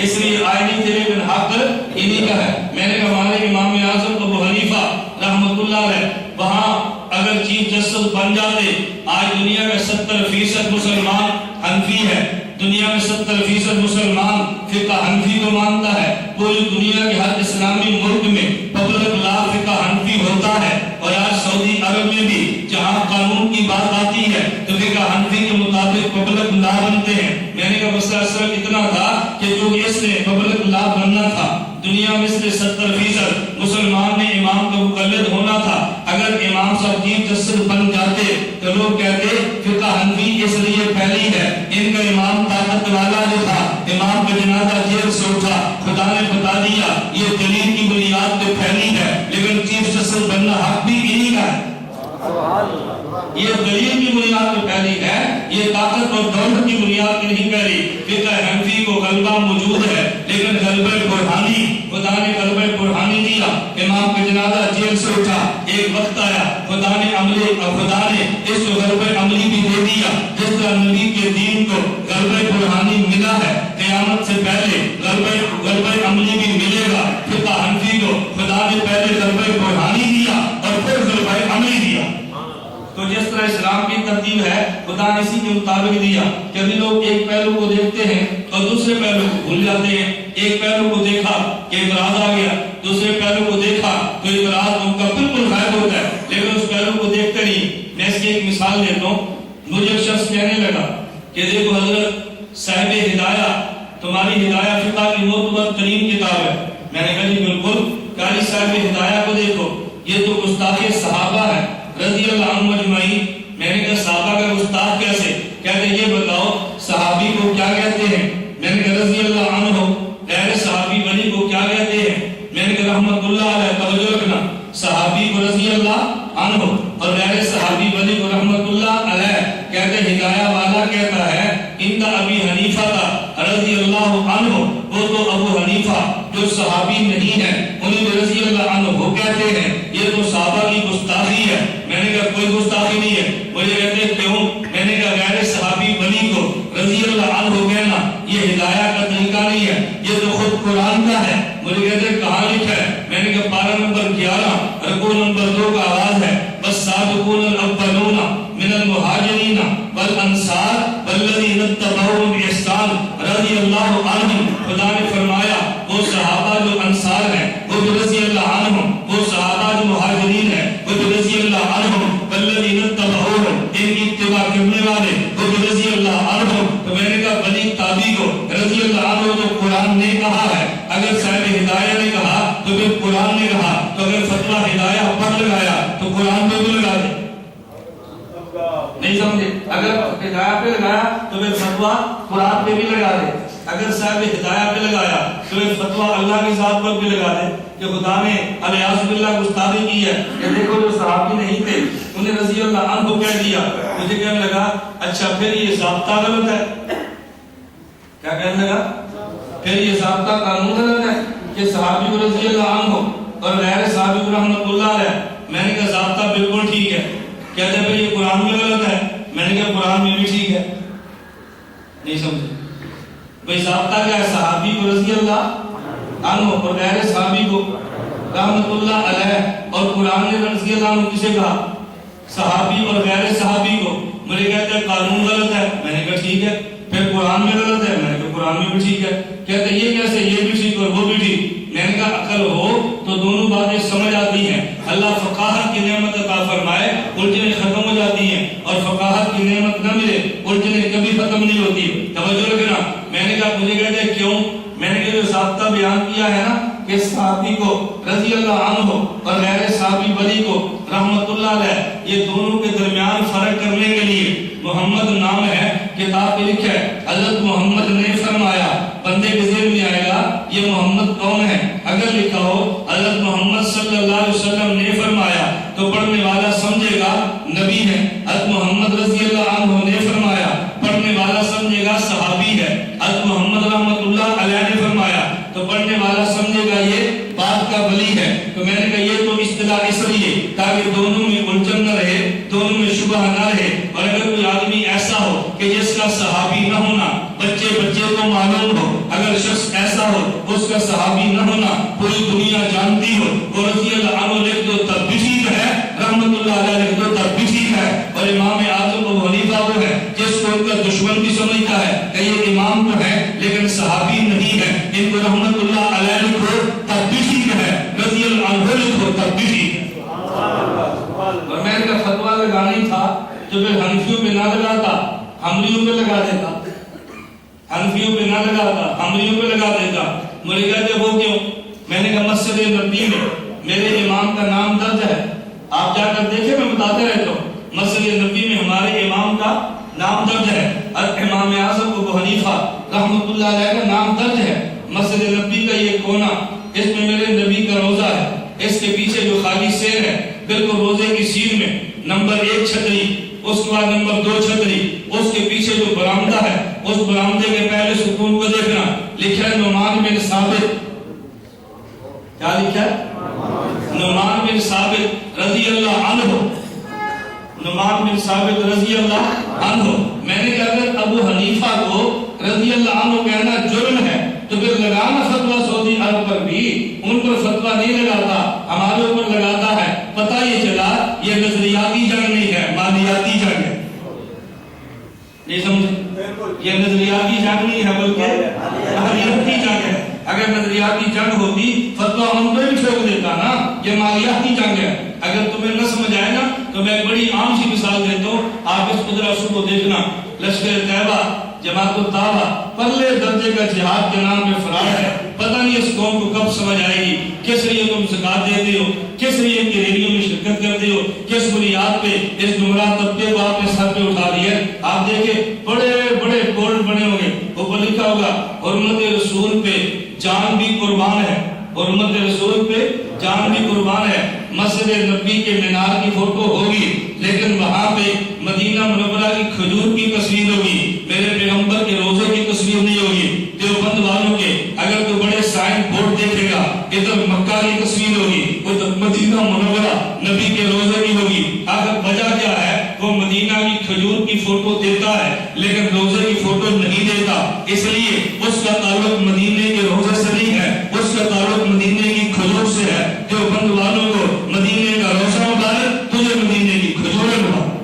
اس لیے آئے نہیں تھے لیکن حق انہی کا ہے۔ میں نے کہا ہمارے امام اعظم ابو حنیفہ رحمۃ اللہ علیہ وہاں اگر چیف جسٹس بن جاتے، آج دنیا کا 70% مسلمان حنفی ہے، دنیا میں 70% مسلمان فقہ حنفی کو مانتا ہے، پوری دنیا کے ہر اسلامی ملک میں پبلک لا فقہ حنفی ہوتا ہے، اور آج سعودی عرب میں بھی جہاں قانون کی بات آتی ہے تو فقہ حنفی کے مطابق پبلک لا بنتے ہیں۔ میں نے کہا مسئلہ اصل اتنا تھا کہ جو اس نے پبلک لا بننا تھا، دنیا میں سے 70% مسلمان نے امام کا مقلد ہونا تھا، اگر امام صاحب چیف جسٹس بن جاتے تو لوگ کہتے فقہ حنفی اس لیے پھیلی ہے، ان کا امام طاقت والا جو تھا، امام کا جنازہ جیل سے اٹھا، خدا نے بتا دیا یہ دلیل کی بنیاد پہ پھیلی ہے، لیکن چیف جسٹس بننا حق بھی انہی کا ہے، یہ دلیل کی بنیاد پہ پھیلی ہے، یہ طاقت اور دولت کی بنیاد پہ نہیں پھیلی۔ فقہ حنفی کو غلبہ موجود ہے لیکن غلبہ برہانی، خدا نے غلبہ برہانی دیا، امام کا جنازہ جیل سے اٹھا، ایک وقت آیا خدا نے اس کو غلبہ عملی بھی دے دیا، جس طرح نبی کے دین کو غلبہ برہانی ملا ہے، قیامت سے پہلے غلبہ عملی بھی ملے گا۔ فقہ حنفی کو خدا نے پہلے غلبہ برہانی دیا اور پھر غلبہ عملی دیا، تو جس طرح اسلام کی ترتیب ہے خدا نے اسی کے مطابق دیا۔ کبھی لوگ ایک پہلو کو دیکھتے ہیں اور دوسرے پہلو کو بھول جاتے ہیں، ایک پہلو کو دیکھا کہ اعتراض آ گیا، دوسرے پہلو کو دیکھا تو اعتراض ان کا بالکل غائب ہوتا ہے، لیکن اس پہلو کو دیکھتے نہیں۔ میں اس کی ایک مثال دیتا ہوں، مجھے ایک شخص کہنے لگا کہ دیکھو حضرت صاحب ہدایہ، تمہاری ہدایہ فقہ کی معتبر ترین کتاب ہے۔ میں نے کہا جی بالکل، قاری صاحب ہدایہ کو دیکھو، یہ تو گستاخی صحابہ ہے رضی اللہ عنہم اجمعین۔ میں نے کہا صحابہ کا گستاخ کیسے؟ کہتے یہ بتاؤ صحابی کو کیا کہتے ہیں؟ میں نے کہا رضی اللہ عنہ، غیر صحابی ولی کو کیا کہتے ہیں؟ میں نے کہا رحمت اللہ علیہ، توجہ رکھنا، صحابی کو رضی اللہ عنہ اور غیر صحابی ولی کو رحمت اللہ علیہ کہتے ہیں۔ ہدایہ والا کہتا ہے ان کا ابی حنیفہ کا رضی اللہ عنہ، وہ تو ابو حنیفہ جو صحابی نہیں ہے انہیں رضی اللہ عنہ وہ کہتے ہیں، یہ تو صحابہ کی گستاخی ہے۔ میں نے کہا کوئی گستاخی نہیں ہے۔ مجھے کہتے ہیں کیوں؟ میں نے کہا غیر صحابی ولی کو رضی اللہ عنہ کہنا یہ ہدایہ کا طریقہ نہیں ہے، یہ تو خود قرآن کا ہے۔ مجھے کہتے ہیں کہاں لکھا ہے؟ میں نے کہا پارہ نمبر 11 رکوع نمبر 2 کا آواز ہے، والسابقون الاولون من المہاجرین والانصار والذین اتبعوہم بإحسان رضی اللہ عنہم۔ خدا نے فرمایا وہ صحابہ جو انصار ہیں وہ بھی رضی اللہ عنہم، وہ صحابہ جو مہاجرین ہیں وہ بھی رضی اللہ عنہم، قرآن نے کہا ہے، اگر صاحب ہدایہ نے کہا تو پھر قرآن نے کہا، تو اگر فتویٰ ہدایہ پر لگایا تو قرآن پہ بھی لگا دے. نہیں سمجھے؟ اگر ہدایہ پہ لگایا تو پھر فتویٰ قرآن پہ بھی لگا دے. اگر صاحب ہدایہ پہ لگایا تو پھر فتویٰ اللہ کی ذات پر بھی لگا دے کہ خدا نے الیاذ باللہ گستاخی کی ہے کہ دیکھو جو صحابی نہیں تھے انہیں رضی اللہ عنہ کہہ دیا. مجھے کہنے لگا اچھا پھر یہ ضابطہ غلط ہے. کیا کہنے لگا؟ پھر یہ ضابطہ قانون غلط ہے کہ صحابی کو رضی اللہ عنہ اور غیر صحابی کو رحمت اللہ علیہ. میں نے کہا ضابطہ بالکل ٹھیک ہے. کہتے ہیں یہ قرآن میں غلط ہے. میں نے کہا قرآن میں بھی ٹھیک ہے. نہیں سمجھے؟ بھئی ضابطہ کیا ہے؟ صحابی کو رضی اللہ عنہ اور غیر صحابی کو رحمت اللہ علیہ. اور قرآن نے رضی اللہ عنہ کسے کہا؟ صحابی اور غیر صحابی کو. مجھے کہتے ہیں قانون غلط ہے. میں نے کہا ٹھیک ہے. پھر قرآن میں غلط ہے. میں نے کہا قرآن میں بھی ٹھیک ہے. کہتے ہیں یہ کیسے؟ یہ بھی ٹھیک اور وہ بھی ٹھیک. میں نے کہا عقل ہو تو دونوں باتیں سمجھ آتی ہیں. اللہ فقاہت کی نعمت عطا فرمائے الجھنیں ختم ہو جاتی ہیں، اور فقاہت کی نعمت نہ ملے الجھنیں کبھی ختم نہیں ہوتی. توجہ رکھنا. میں نے کہا مجھے کہتے ہیں کیوں؟ میں نے جو ضابطہ بیان کیا ہے نا کہ صحابی کو رضی اللہ عنہ اور غیر صحابی ولی کو رحمت اللہ علیہ، یہ دونوں کے درمیان فرق کرنے کے لیے محمد نام ہے، کتاب پہ لکھا ہے حضرت محمد نے فرمایا. بندے کے ذہن میں آئے گا یہ محمد کون ہے؟ اگر لکھا ہو حضرت محمد صلی اللہ علیہ وسلم نے فرمایا تو پڑھنے والا سمجھے گا نبی ہے. حضرت محمد رضی اللہ عنہ نے فرمایا، پڑھنے والا سمجھے گا صحابی ہے. حضرت محمد رحمت اللہ علیہ نے فرمایا تو پڑھنے والا سمجھے گا یہ بات کا ولی ہے. تو میں نے کہا یہ تو اصطلاح اس لیے تاکہ دونوں میں الجھن نہ رہے، دونوں میں شبہ نہ رہے. اور اگر کوئی آدمی ایسا ہو کہ جس کا صحابی نہ ہونا بچے کو معلوم ہو، اگر شخص ایسا ہو اس کا صحابی نہ ہونا پوری دنیا جانتی ہو، اور رضی اللہ عنہ لکھ دو تب بھی ٹھیک ہے، رحمت اللہ علیہ لکھ دو تب بھی ٹھیک ہے. اور امام اعظم ابو حنیفہ وہ ہے جس کو ان کا دشمن بھی سمجھتا ہے کہ یہ امام تو ہے لیکن صحابی نہیں ہے، ان کو رحمت اللہ علیہ لکھو تب بھی ٹھیک ہے، رضی اللہ عنہ لکھو تب بھی ٹھیک ہے. اور میں نے فتویٰ لگانا ہی تھا جو پھر حنفیوں پہ نہ لگاتا حملیوں پہ لگا دیتا، حنفیوں پہ نہ لگاتا حملیوں پہ لگا دیتا. مجھے کہتے وہ کیوں؟ میں نے کہا مسجد نبی میں میرے امام کا نام درج ہے. آپ جا کر دیکھیں، میں بتاتے رہتا ہوں. مسجد نبی میں ہمارے امام کا نام درج ہے. امام اعظم ابو حنیفہ رحمت اللہ علیہ کا نام درج ہے. مسجد نبی کا یہ کونا، اس میں میرے نبی کا روزہ ہے. اس کے پیچھے جو خالی سیر ہے بالکل روزے کی سیر میں نمبر 1 چھتری، اس کے بعد نمبر 2 چھتری، اس کے پیچھے جو برآمدہ ہے اس برآمدے کے پہلے ستون کو دیکھنا، لکھا ہے نعمان بن ثابت. کیا لکھا ہے؟ نعمان بن ثابت رضی اللہ عنہ. نعمان بن ثابت رضی اللہ عنہ. میں نے کہا اگر ابو حنیفہ کو رضی اللہ عنہ کہنا جرم ہے تو پھر لگانا فتویٰ سعودی عرب پر بھی ان پر فتویٰ نہیں لگاتا، ہمارے اوپر لگاتا ہے. پتہ یہ چلا یہ نظریاتی جنگ نہیں ہے، مالیاتی جنگ ہے. نہیں سمجھے؟ یہ نظریاتی جنگ نہیں ہے بلکہ مالیاتی جنگ ہے. اگر نظریاتی جنگ ہوتی فتویٰ ہم پہ بھی ٹھوک دیتا نا. یہ مالیاتی جنگ ہے. اگر تمہیں نہ سمجھ آئے نا تو میں ایک بڑی عام سی مثال دیتا ہوں. آپ اس قدرہ کو دیکھنا، لشکر طیبہ جماعت الدعوہ پہلے درجے کا جہاد کے نام میں فرار ہے. پتہ نہیں اس قوم کو کب سمجھ آئے گی کس لیے تم زکات دیتے ہو، کس لیے ان کی ریلیوں میں شرکت کرتے ہو، کس بنیاد پہ اس گمراہ طبقے کو آپ نے سر پہ اٹھا دیا. آپ دیکھیں بڑے بڑے بورڈ بنے ہوں گے، اوپر لکھا ہوگا حرمت رسول پہ جان بھی قربان ہے، حرمت رسول پہ جان بھی قربان ہے. مسجد نبی کے مینار کی فوٹو ہوگی لیکن وہاں پہ مدینہ منورہ کی کھجور کی تصویر ہوگی، میرے پیغمبر کے روزے کی تصویر نہیں ہوگی. دیوبند والوں کے اگر تو بڑے سائن بورڈ دیکھے گا ادھر مکہ کی تصویر ہوگی، ادھر مدینہ منورہ نبی کے روزے کی ہوگی. آخر وجہ کیا ہے؟ وہ مدینہ کی کھجور کی فوٹو دیتا ہے لیکن روزے کی فوٹو نہیں دیتا. اس لیے اس کا تعلق مدینے کے روزے سے نہیں ہے، اس کا تعلق مدینے کی کھجور سے ہے. دیوبند والوں کو مدینے کا روزہ مبارک، تجھے مدینے کی کھجور مبارک.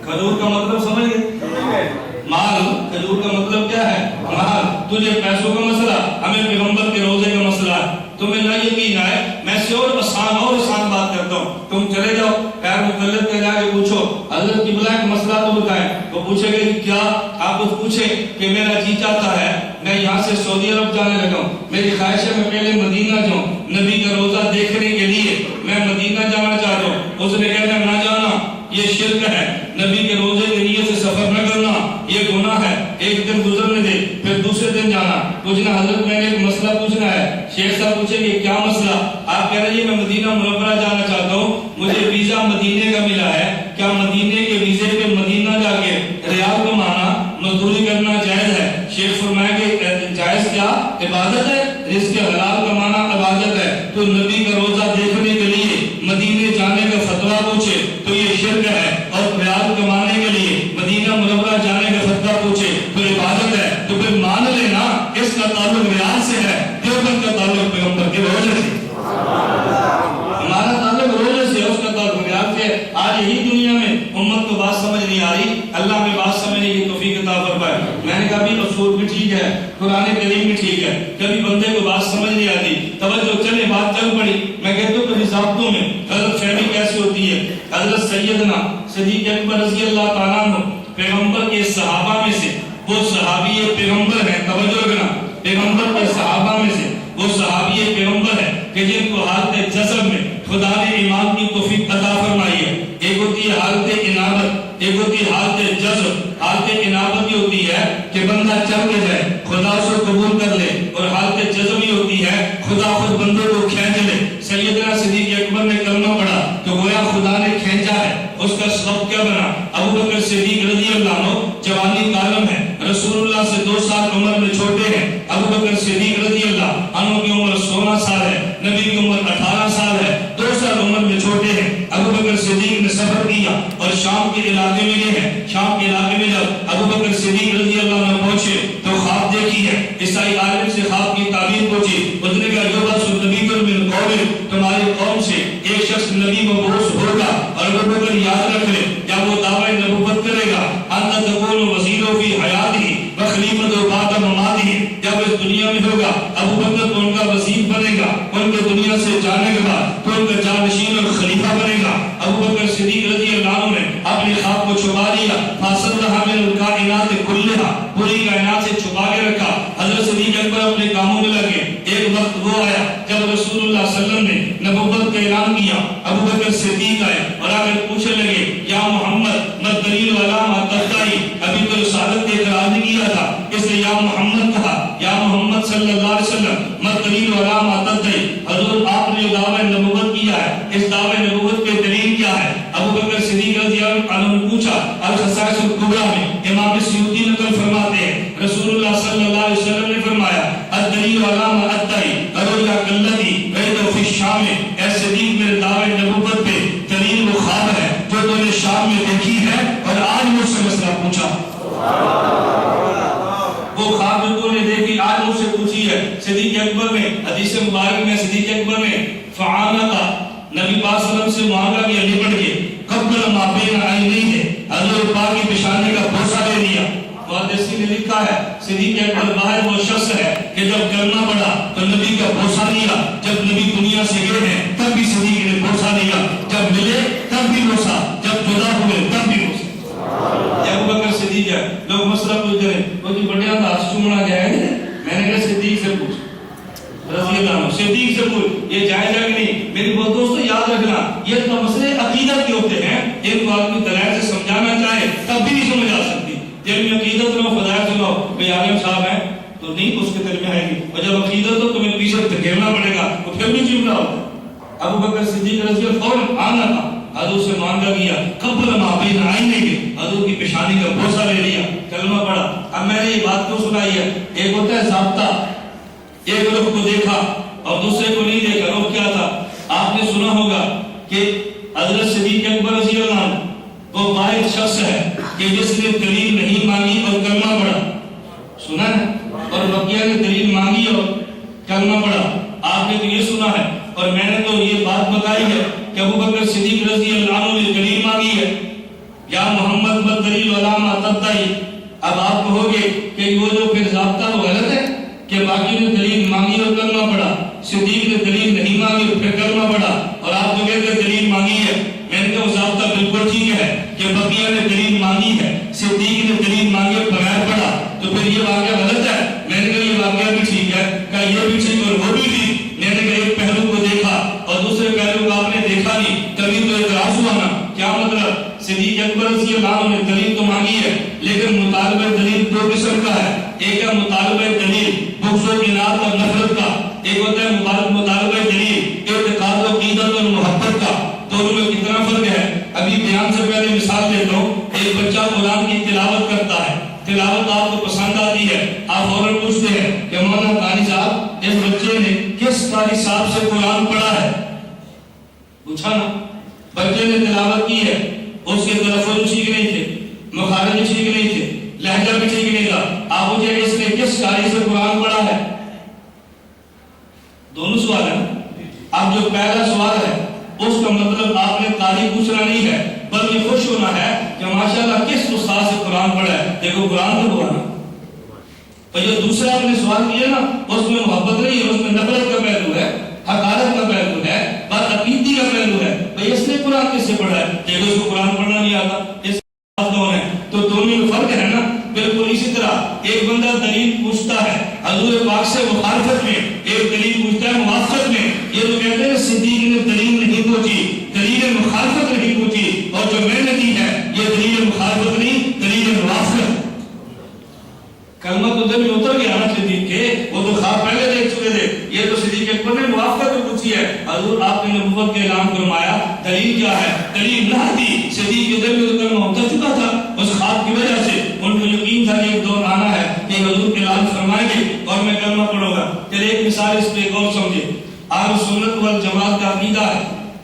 کھجور کا مطلب سمجھ گئے؟ مال. کھجور کا مطلب کیا ہے؟ مال. تجھے پیسوں کا مسئلہ، ہمیں پیغمبر کے روزے کا مسئلہ ہے. تمہیں نہ یقین آئے میں سے اور آسان بات کرتا ہوں. تم چلے جاؤ خیر مقلد کے جا کے پوچھو حضرت قبلہ کا مسئلہ تو بتائیں. وہ پوچھے گا کہ کیا؟ آپ اس پوچھے کہ میرا جی چاہتا ہے میں یہاں سے سعودی عرب جانے لگا ہوں، میری خواہش ہے میں پہلے مدینہ جاؤں نبی کا روزہ دیکھنے کے لیے، میں مدینہ جانا چاہتا ہوں۔ اس نے کہنا نہ جانا، یہ شرک ہے، نبی کے روزے کے نیت سے سفر نہ کرنا، یہ گناہ ہے، ایک دن گزرنے دے پھر دوسرے دن جانا۔ پوچھنا حضرت میں نے ایک مسئلہ پوچھنا ہے۔ شیخ صاحب پوچھیں گے کیا مسئلہ؟ آپ کہہ رہے ہیں میں مدینہ منورہ جانا چاہتا ہوں، مجھے ویزا مدینے کا ملا ہے، کیا مدینے کے ویزے پہ مدینہ جا کے ریال کمانا، مزدوری کرنا جائز ہے؟ شیخ فرمائیں گے جائز کیا؟ عبادت ہے، رزق حلال کمانا عبادت ہے۔ تو نبی کا روزہ دیکھنے کے لیے مدینے جانے کا فتویٰ پوچھے تو یہ شرک ہے، اور ریال کمانے کے لیے مدینہ منورہ جانے کا فتویٰ پوچھے تو عبادت ہے۔ تو پھر مان لینا اس کا تعلق ریال سے ہے، دیوبند کا تعلق پیغمبر کے روزے سے، ہمارا تعلق روزے سے، اس کا تعلق ریال سے۔ آج یہی دنیا میں امت کو بات سمجھ نہیں آ رہی، اللہ میں بات سمجھنے کی توفیق عطا فرمائے۔ میں نے کہا بھی اصول بھی ٹھیک ہے، قرآن کریم بھی ٹھیک ہے، کبھی بندے کو بات سمجھ نہیں آتی، توجہ چلے بات چل پڑی۔ میں کہتا ہوں کبھی ضابطوں میں غلط فہمی کیسے ہوتی ہے۔ حضرت سیدنا صدیق اکبر رضی اللہ تعالیٰ عنہ پیغمبر کے صحابہ میں سے وہ صحابی پیغمبر ہیں، توجہ رکھنا، پیغمبر کے صحابہ میں سے وہ صحابی پیغمبر ہے کہ جن کو حالت جذب میں خدا نے ایمان کی توفیق عطا فرمائی ہے۔ ایک ہوتی ہے حالت انابت، ایک ہوتی ہے حالت جذب۔ حالت انابت یہ ہوتی ہے کہ بندہ چل کے جائے، خدا اسے قبول کر لے، اور حالت جذب یہ ہوتی ہے خدا خود بندے کو کھینچ لے۔ سیدنا صدیق اکبر نے کلمہ پڑھا تو گویا خدا نے کھینچا ہے، اس کا سبب کیا بنا؟ ابو بکر صدیق رضی اللہ عنہ جوانی کا عالم ہے، رسول اللہ سے 2 سال عمر میں چھوٹے ہیں۔ ابو بکر صدیق رضی اللہ عنہ کی عمر 16 سال ہے، نبی کی عمر 18 سال ہے، 2 سال عمر میں چھوٹے ہیں۔ ابو بکر صدیق نے سفر کیا اور شام کے علاقے میں گئے ہیں۔ شام کے علاقے میں جب ابو بکر صدیق رضی اللہ عنہ پہنچے تو خواب دیکھی ہے، عیسائی عالم سے خواب کی تعبیر پوچھی، اس نے کہا یبعث النبی من قوم، تمہاری قوم سے ایک شخص نبی مبعوث ہوگا، اور ابو بکر یاد رکھ لے کیا وہ دعوی نبوت کرے گا، انت تکون وزیرہ فی حیاتہ وخلیفۃ بعد مماتہ، جب اس دنیا میں ہوگا ابو بکر تو ان کا وزیر بنے گا، ان کے دنیا سے جانے کے بعد تو ان کا جانشین اور خلیفہ بنے گا۔ ابو بکر صدیق رضی اللہ عنہ نے اپنے خواب کو چھپا لیا، فاصلہ من الکائنات کلھا، پوری کائنات سے چھپا کے رکھا۔ حضرت صدیق اکبر اپنے کاموں میں لگے۔ ایک وقت وہ آیا جب رسول اللہ صلی اللہ علیہ وسلم نے نبوت کا اعلان کیا، ابو بکر صدیق آئے اور آ کر پوچھنے لگے یا محمد ما دلیل ولا ما تدعی، ابھی تو رسالت کا اقرار نہیں کیا تھا، اس لیے یا محمد کہا، یا محمد صلی اللہ علیہ وسلم ما دلیل ولا ما تدعی، حضور آپ نے جو دعوی نبوت کیا ہے اس دعوی نبوت کے دلیل کیا ہے؟ ابو بکر صدیق رضی اللہ عنہ نے پوچھا۔ الخصائص الکبریٰ میں امام سیوطی نقل فرماتے ہیں رسول اللہ صلی اللہ علیہ وسلم نے فرمایا الدلیل علی ما ادعی رؤیا کلتی رأیت فی الشام، اے صدیق میرے دعوی نبوت پہ دلیل وہ خواب ہے جو تو نے شام میں دیکھی ہے اور آج مجھ سے مسئلہ پوچھا۔ وہ خواب جو تو نے دیکھی آج مجھ سے پوچھی ہے۔ صدیق اکبر میں حدیث مبارک میں صدیق اکبر نے فعانتا نبی پاک صلی اللہ علیہ وسلم سے معاملہ کیا، لپٹ کے قبل ما بین عینیہ ہے، حضور پاک کی پیشانی کا بوسہ لے لیا۔ محدثین نے لکھا ہے صدیق اکبر باہر وہ شخص ہے کہ جب کلمہ پڑھا تو نبی کا بوسہ لیا، جب نبی دنیا سے گئے ہیں تب بھی صدیق نے بوسہ لیا، جب ملے تب بھی بوسہ، جب جدا ہوئے تب بھی بوسہ۔ ابو بکر صدیق ہے، لوگ مسئلہ پوچھ رہے ہیں وہ جو بڑے ہاتھ چومنا جائز ہے؟ میں نے کہا صدیق سے پوچھ، رضی اللہ عنہ صدیق سے پوچھ، یہ جائز ہے کہ نہیں؟ میری بہت دوستو یاد رکھنا یہ تو مسئلے عقیدت کے ہوتے ہیں، ان کو آدمی دلائل سے سمجھانا چاہے تب بھی نہیں سمجھ آ سکتی۔ جب میں عقیدت میں فضائل سناؤ بھئی عالم صاحب ہیں تو نہیں اس کے دل میں آئے گی، اور جب عقیدت ہو تمہیں پیچھے دھکیلنا پڑے گا تو پھر بھی چمنا ہوتا ہے۔ ابو بکر صدیق رضی اللہ فوراً آنا تھا، حضور سے مانگا گیا قبل ما بین عینیہ، حضور کی پیشانی کا بوسہ لے لیا، کلمہ پڑھا۔ اب میں نے یہ بات کیوں سنائی ہے؟ ایک ہوتا ہے ضابطہ، ایک رخ کو دیکھا اور دوسرے کو نہیں دیکھا، رخ کیا تھا؟ آپ نے سنا ہوگا کہ حضرت صدیق اکبر رضی اللہ عنہ وہ واحد شخص ہے کہ جس نے دلیل نہیں مانگی اور کلمہ پڑھا، سنا ہے، اور بقیہ نے دلیل مانگی اور کلمہ پڑھا۔ آپ نے تو یہ سنا ہے اور میں نے تو یہ بات بتائی ہے کہ ابو بکر صدیق رضی اللہ عنہ نے دلیل مانگی ہے، یا محمد ما دلیل ولا ما تدعی۔ اب آپ کہو گے کہ وہ جو پھر ضابطہ وہ غلط ہے کہ باقی نے دلیل مانگی اور کلمہ پڑھا، صدیق نے دلیل نہیں مانگی اور پھر کلمہ پڑھا، اور آپ تو کہتے ہیں دلیل مانگی ہے۔ میں نے کہا وہ ضابطہ بالکل ٹھیک ہے کہ بقیہ نے دلیل مانگی ہے، صدیق نے دلیل مانگی اور بغیر پڑھا، تو پھر یہ واقعہ غلط ہے۔ میں نے کہا واقعہ بھی ٹھیک ہے، کہا یہ بھی ٹھیک اور وہ بھی ٹھیک۔ میں نے کہا ایک پہلو کو دیکھا اور دوسرے پہلو کو آپ نے دیکھا نہیں، کبھی تو اعتراض ہوا نا۔ کیا مطلب؟ صدیق اکبر رضی اللہ عنہ نے دلیل تو مانگی ہے، لیکن مطالبہ دلیل دو قسم کا ہے۔ ایک ہے مطالبہ دلیل بغض و عناد اور نفرت کا، ایک ہوتا ہے مطالبہ دلیل اعتقاد و عقیدت اور محبت کا۔ دونوں میں کتنا فرق ہے؟ ابھی بیان سے پہلے مثال دیتا ہوں۔ ایک بچہ قرآن کی تلاوت کرتا ہے، تلاوت آپ کو پسند آتی ہے، آپ فوراً پوچھتے ہیں کہ مولانا قاری صاحب اس بچے نے کس قاری صاحب سے قرآن پڑھا ہے؟ پوچھا نا، بچے نے تلاوت کی ہے، اس کے تلفظ ٹھیک نہیں تھے، مخارج ٹھیک نہیں تھے، لہجہ بھی ٹھیک نہیں تھا، آپ مجھے اس نے کس قاری سے قرآن پڑھا ہے؟ دونوں سوال ہیں۔ اب جو پہلا سوال ہے اس کا مطلب آپ نے قاری پوچھنا نہیں ہے، بلکہ خوش ہونا ہے کہ ماشاءاللہ کس استاد سے قرآن پڑھا ہے، دیکھو قرآن تو ہوا نا۔ اور جو دوسرا آپ نے سوال کیا نا، اس میں محبت نہیں ہے، اس میں نفرت کا پہلو ہے، حقارت کا پہلو ہے، بات عقیدتی کا پہلو ہے۔ بھئی اس نے قرآن کس سے پڑھا ہے؟ دیکھو اس کو قرآن پڑھنا نہیں آتا، اس کون ہے؟ تو دونوں میں فرق ہے نا۔ بالکل اسی طرح ایک بندہ دلیل پوچھتا ہے حضور پاک سے مخالفت میں، ایک دلیل پوچھتا ہے موافقت میں۔ یہ تو کہتے ہیں صدیق نے دلیل نہیں پوچھی، دلیل مخالفت نہیں پوچھی، اور جو میں نے دی ہے یہ دلیل مخالفت نہیں، دلیل موافقت۔ کلمہ تو دل میں اتر گیا نا صدیق کے، وہ تو خواب پہلے دیکھ چکے تھے، یہ تو صدیق اکبر نے موافقت میں پوچھی ہے۔ حضور آپ نے نبوت کے اعلان فرمایا، دلیل کیا ہے؟ دلیل نہ دی، صدیق کے دل میں تو کلمہ اتر چکا تھا اس خواب کی وجہ سے، ان کو یقین تھا کہ ایک دور آنا ہے کہ حضور اعلان فرمائیں گے اور میں کلمہ پڑھوں گا۔ پھر ایک مثال اس پہ غور سمجھے، اہل سنت والجماعت کا عقیدہ ہے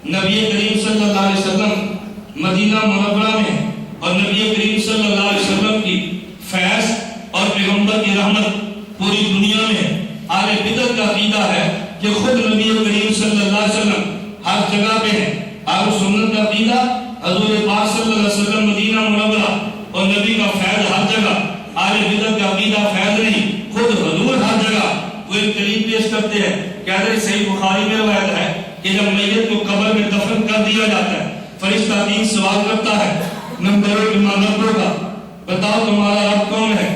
نبی کریم صلی اللہ علیہ وسلم مدینہ منورہ میں اور نبی کریم صلی اللہ علیہ وسلم کی فیض اور پیغمبر کی رحمت پوری دنیا میں ہے۔ اہل بدعت کا عقیدہ ہے کہ خود نبی کریم صلی اللہ علیہ وسلم ہر جگہ پہ ہے۔ اہل سنت کا عقیدہ حضور پاک صلی اللہ علیہ وسلم مدینہ منورہ اور نبی کا فیض ہر جگہ۔ اہل بدعت کا عقیدہ فیض نہیں، خود حضور ہر جگہ۔ وہ ایک دلیل پیش کرتے ہیں، کہتے ہیں صحیح بخاری میں روایت ہے کہ جب میت کو قبر میں دفن کر دیا جاتا ہے، فرشتہ تین سوال کرتا ہے۔ نمبر 1 امام ربوں کا، بتاؤ تمہارا رب کون ہے؟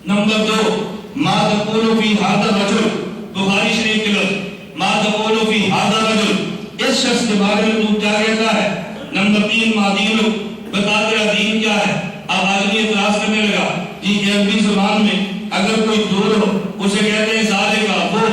نمبر 2 ما تقول فی ھذا الرجل، بخاری شریف کے لفظ ما تقول فی ھذا الرجل، اس شخص کے بارے میں تو کیا کہتا ہے؟ نمبر 3 ما دینک، بتا تیرا دین کیا ہے؟ اب آدمی اعتراض کرنے لگا، جی کہ عربی زبان میں اگر کوئی دور ہو اسے کہتے ہیں ذالک، وہ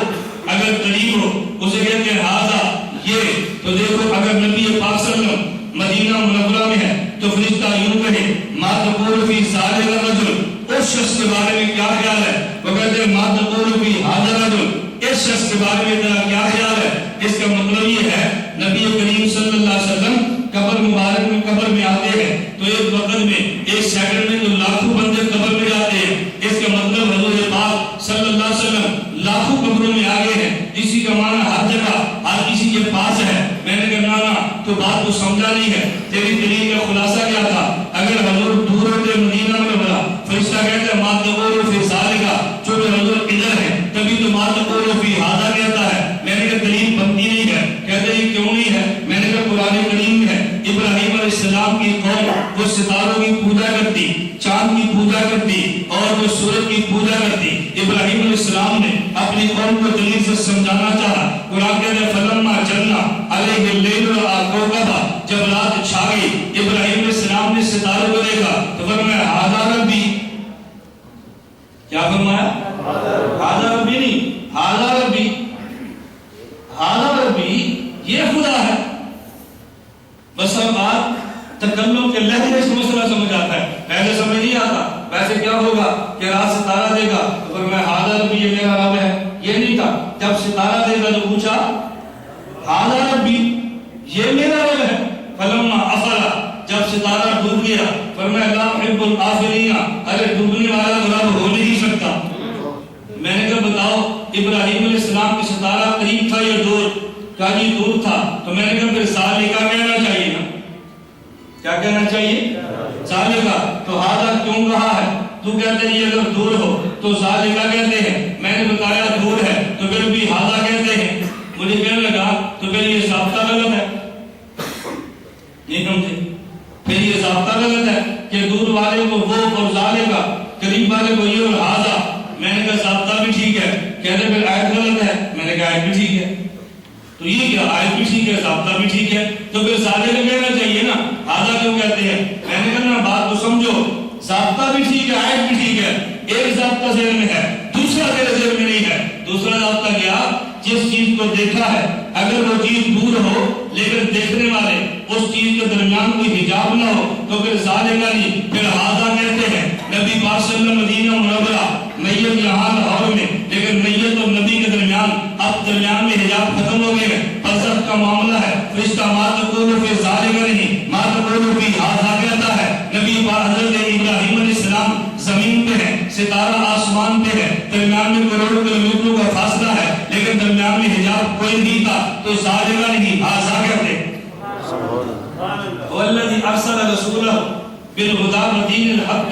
اگر قریب ہو اسے کہتے ہیں ھذا، یہ۔ تو دیکھو اگر نبی پاک صلی اللہ علیہ وسلم مدینہ منورہ میں ہے تو فرشتہ یوں کہے ما تقول فی ذالک الرجل، اس شخص کے بارے میں کیا خیال ہے؟ وہ کہتے ہیں ما تقول فی ھذا الرجل، اس شخص کے بارے میں تیرا کیا خیال ہے؟ اس کا مطلب یہ ہے نبی کریم صلی اللہ علیہ وسلم قبر مبارک میں قبر میں آتے ہیں تو ایک وقت میں ایک سیکنڈ میں تو لاکھوں بندے قبر میں جاتے ہیں۔ اس کا مطلب حضور پاک صلی اللہ علیہ وسلم لاکھوں قبروں میں آگے ہیں۔ اسی کا معنی ہر جگہ ہر کسی کے پاس ہے۔ میں نے کہا نا تو بات کو سمجھا نہیں ہے، تیری دلیل کا خلاصہ کیا تھا؟ اگر حضور دور ہوتے مدینہ میں بڑا فرشتہ کہتا ہے ما تقول فی ذالک، چونکہ حضور ادھر ہے تبھی تو ما تقول فی ھذا کہتا ہے۔ میں نے کہا دلیل بنتی نہیں ہے، کہتے ہیں کیوں نہیں ہے؟ میں نے کہا قرآن کریم میں ہے ابراہیم علیہ السلام کی قوم وہ ستاروں کی پوجا کرتی، چاند کی پوجا کرتی اور وہ سورج کی پوجا کرتی۔ ابراہیم علیہ السلام نے اپنی قوم کو دلیل سے سمجھانا چاہا۔ قرآن کہتے ہیں فلما جنّا علیہ اللیل رأى کوكبا، جب رات چھا گئی ابراہیم علیہ السلام نے ستاروں کو دیکھا تو فرمایا ھذا ربی، کیا فرمایا؟ ھذا ربی نہیں، ھذا ربی، ھذا ربی، یہ خدا ہے۔ بس اب بات تکلم کے لہجے سے مسئلہ سمجھ آتا ہے، پہلے سمجھ نہیں آتا۔ ویسے کیا ہوگا کہ رات ستارہ دے گا تو فرمایا ھذا ربی، یہ میرا رب ہے، یہ نہیں تھا۔ جب ستارہ دے گا تو پوچھا ھذا ربی، یہ میرا رب ہے۔ فلما افلا، جب ستارہ ڈوب گیا فرمایا لا احب الآفلین، ارے ڈوبنے والا رب ہو نہیں سکتا۔ میں نے کہا بتاؤ ابراہیم علیہ السلام کی ستارہ قریب تھا یا دور؟ کہا جی دور تھا۔ تو میں نے کہا پھر ذالکہ کہنا چاہیے نا، کیا کہنا چاہیے؟ ذالکہ۔ تو ھذا کیوں کہا ہے؟ تو کہتے ہیں یہ اگر دور ہو تو ذالکہ کہتے ہیں، میں نے بتایا دور ہے تو پھر بھی ھذا کہتے ہیں۔ مجھے کہنے لگا تو پھر یہ ضابطہ غلط ہے، نہیں سمجھے؟ پھر یہ ضابطہ غلط ہے کہ دور والے کو وہ اور ذالکہ، قریب والے کو یہ اور ھذا۔ میں نے کہا ضابطہ بھی ٹھیک ہے کہتے پھر آیت غلط ہے. میں نے کہا آیت بھی ٹھیک ہے. تو یہ کیا آیت بھی ٹھیک ہے ضابطہ بھی ٹھیک ہے تو پھر سارے کو کہنا چاہیے نا آدھا کیوں کہتے ہیں. میں نے کہا نا بات کو سمجھو, ضابطہ بھی ٹھیک ہے آیت بھی ٹھیک ہے. ایک ضابطہ ذہن میں ہے دوسرا تیرے ذہن میں نہیں ہے. دوسرا ضابطہ کیا, جس چیز کو دیکھا ہے اگر وہ چیز دور ہو لیکن دیکھنے والے اس چیز کے درمیان کوئی حجاب نہ ہو تو پھر ظالم نہیں. پھر ہاذا کہتے ہیں نبی پاک صلی اللہ علیہ وسلم مدینہ منورہ, میت یہاں لاہور میں, لیکن میت اور نبی کے درمیان اب درمیان میں حجاب ختم ہو گئے. برزخ کا معاملہ ہے. فرشتہ ما تقول فی ظالم نہیں, ما تقول فی ہاذا کہتا ہے. نبی پاک حضرت ابراہیم علیہ السلام زمین پہ ہے, ستارہ آسمان پہ ہے, درمیان میں کروڑوں کلومیٹروں کا فاصلہ ہے لیکن درمیان میں حجاب کوئی نہیں تھا تو ظالم نہیں ہاذا کہتے ہیں. والذی ارسل رسولہ بالہدی ودین الحق